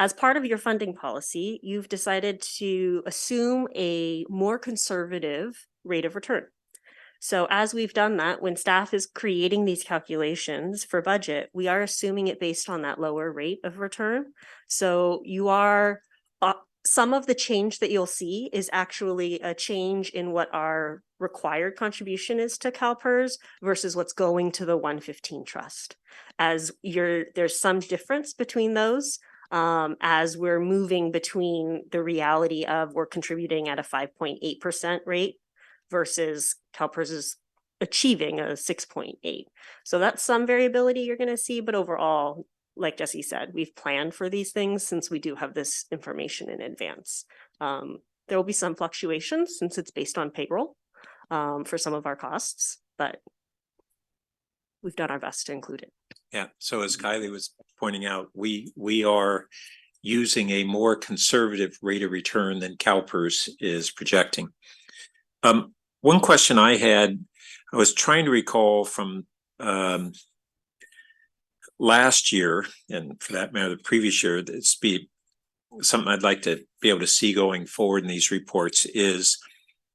Speaker 7: as part of your funding policy, you've decided to assume a more conservative rate of return. So as we've done that, when staff is creating these calculations for budget, we are assuming it based on that lower rate of return. So you are, some of the change that you'll see is actually a change in what our required contribution is to CalPERS versus what's going to the 115 trust. As there's some difference between those. As we're moving between the reality of we're contributing at a 5.8% rate versus CalPERS is achieving a 6.8. So that's some variability you're going to see, but overall, like Jesse said, we've planned for these things since we do have this information in advance. There will be some fluctuations since it's based on payroll for some of our costs, but we've done our best to include it.
Speaker 3: Yeah, so as Kylie was pointing out, we are using a more conservative rate of return than CalPERS is projecting. One question I had, I was trying to recall from last year, and for that matter, the previous year, it's be something I'd like to be able to see going forward in these reports is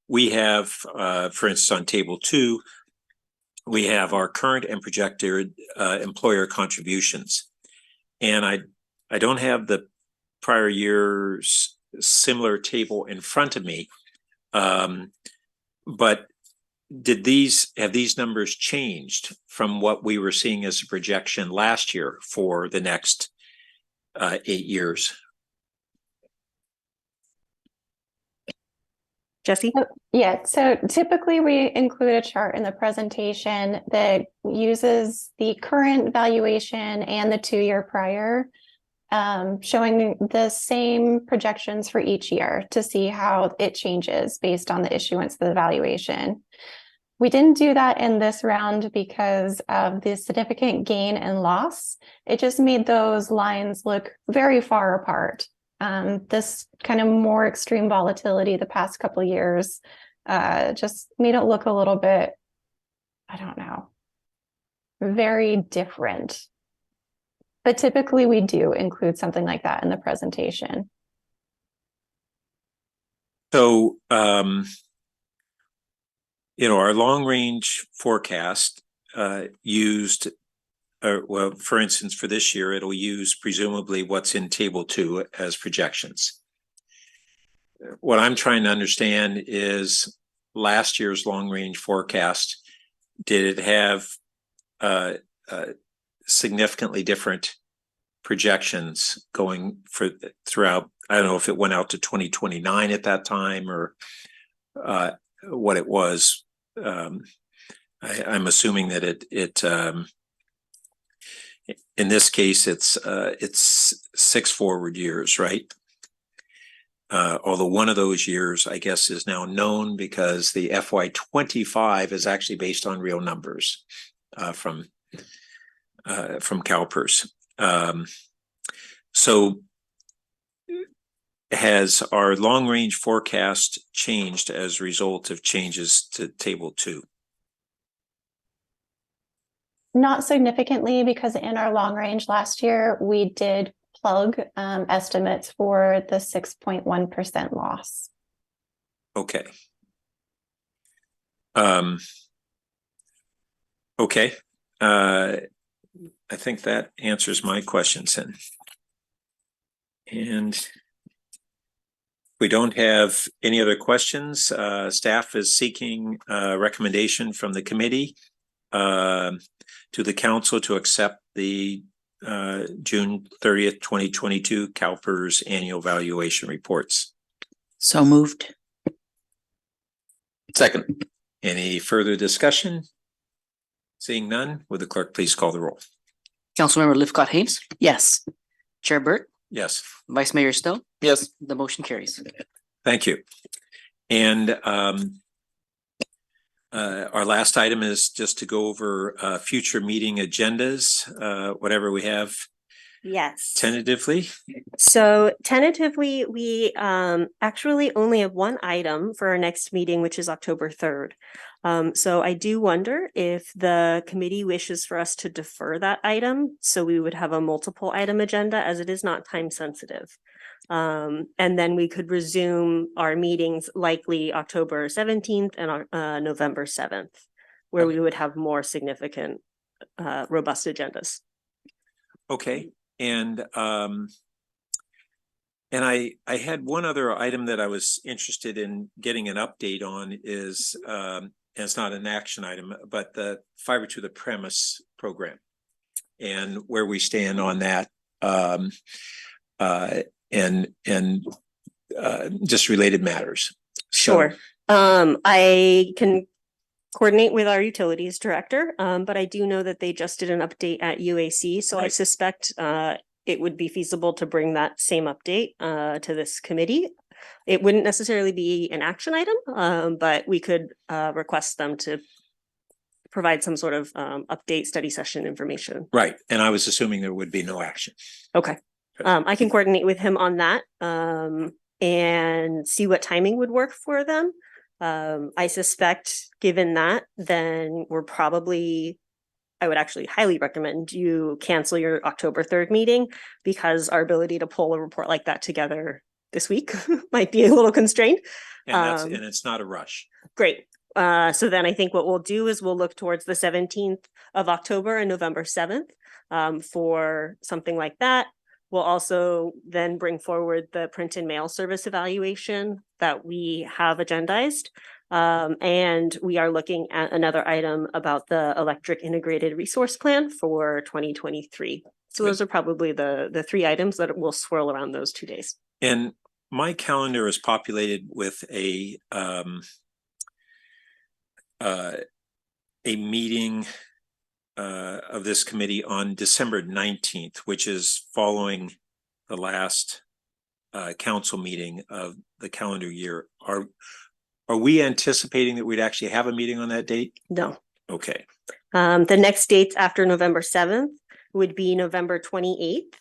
Speaker 3: we have, for instance, on table 2, we have our current and projected employer contributions. And I don't have the prior year's similar table in front of me. But have these numbers changed from what we were seeing as a projection last year for the next 8 years?
Speaker 7: Jesse?
Speaker 12: Yeah, so typically we include a chart in the presentation that uses the current valuation and the 2-year prior, showing the same projections for each year to see how it changes based on the issuance of the valuation. We didn't do that in this round because of the significant gain and loss. It just made those lines look very far apart. This kind of more extreme volatility the past couple of years just made it look a little bit, I don't know, very different. But typically we do include something like that in the presentation.
Speaker 3: So, our long range forecast used, well, for instance, for this year, it'll use presumably what's in table 2 as projections. What I'm trying to understand is last year's long range forecast, did it have significantly different projections going throughout? I don't know if it went out to 2029 at that time or what it was. I'm assuming that it in this case it's 6 forward years, right? Although one of those years, I guess, is now known because the FY25 is actually based on real numbers from CalPERS. So has our long range forecast changed as a result of changes to table 2?
Speaker 12: Not significantly, because in our long range last year, we did plug estimates for the 6.1% loss.
Speaker 3: Okay. Okay. I think that answers my questions then. And we don't have any other questions. Staff is seeking a recommendation from the committee to the council to accept the June 30th, 2022 CalPERS annual valuation reports.
Speaker 2: So moved.
Speaker 1: Second.
Speaker 3: Any further discussion? Seeing none, would the clerk please call the roll?
Speaker 2: Councilmember Lifcott Haynes? Yes. Chair Burt?
Speaker 3: Yes.
Speaker 2: Vice Mayor Stowe?
Speaker 1: Yes.
Speaker 2: The motion carries.
Speaker 3: Thank you. And our last item is just to go over future meeting agendas, whatever we have.
Speaker 7: Yes.
Speaker 3: Tentatively.
Speaker 7: So tentatively, we actually only have one item for our next meeting, which is October 3rd. So I do wonder if the committee wishes for us to defer that item, so we would have a multiple item agenda as it is not time sensitive. And then we could resume our meetings likely October 17th and November 7th, where we would have more significant, robust agendas.
Speaker 3: Okay, and I had one other item that I was interested in getting an update on is, and it's not an action item, but the fiber to the premise program and where we stand on that, and just related matters.
Speaker 7: Sure. I can coordinate with our utilities director, but I do know that they just did an update at UAC, so I
Speaker 3: Right.
Speaker 7: suspect it would be feasible to bring that same update to this committee. It wouldn't necessarily be an action item, but we could request them to provide some sort of update study session information.
Speaker 3: Right, and I was assuming there would be no action.
Speaker 7: Okay. I can coordinate with him on that and see what timing would work for them. I suspect, given that, then we're probably, I would actually highly recommend you cancel your October 3rd meeting, because our ability to pull a report like that together this week might be a little constrained.
Speaker 3: And it's not a rush.
Speaker 7: Great. So then I think what we'll do is we'll look towards the 17th of October and November 7th for something like that. We'll also then bring forward the print and mail service evaluation that we have agendized. And we are looking at another item about the electric integrated resource plan for 2023. So those are probably the three items that will swirl around those 2 days.
Speaker 3: And my calendar is populated with a meeting of this committee on December 19th, which is following the last council meeting of the calendar year. Are we anticipating that we'd actually have a meeting on that date?
Speaker 7: No.
Speaker 3: Okay.
Speaker 7: The next dates after November 7th would be November 28th.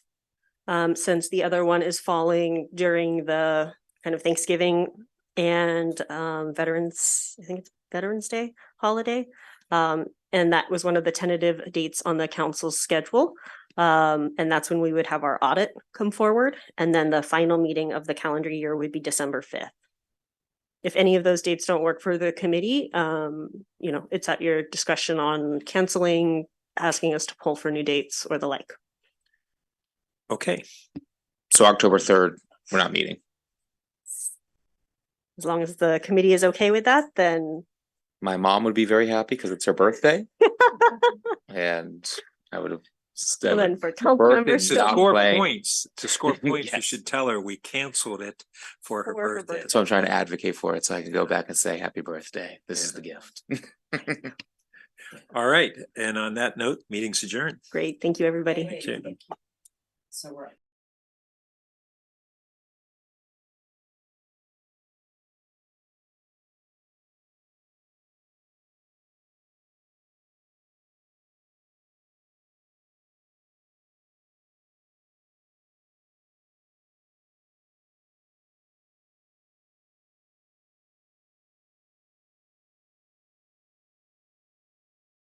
Speaker 7: Since the other one is falling during the kind of Thanksgiving and Veterans, I think it's Veterans Day holiday. And that was one of the tentative dates on the council's schedule. And that's when we would have our audit come forward. And then the final meeting of the calendar year would be December 5th. If any of those dates don't work for the committee, it's at your discretion on canceling, asking us to pull for new dates or the like.
Speaker 3: Okay.
Speaker 1: So October 3rd, we're not meeting.
Speaker 7: As long as the committee is okay with that, then.
Speaker 1: My mom would be very happy because it's her birthday. And I would have.
Speaker 7: Well, then for council members,
Speaker 3: To
Speaker 1: Stop
Speaker 3: score
Speaker 1: playing.
Speaker 3: points, you
Speaker 1: Yes.
Speaker 3: should tell her we canceled it for her birthday.
Speaker 1: So I'm trying to advocate for it so I can go back and say happy birthday. This is the gift.
Speaker 3: All right, and on that note, meeting's adjourned.
Speaker 7: Great. Thank you, everybody.
Speaker 3: Okay.
Speaker 2: So we're.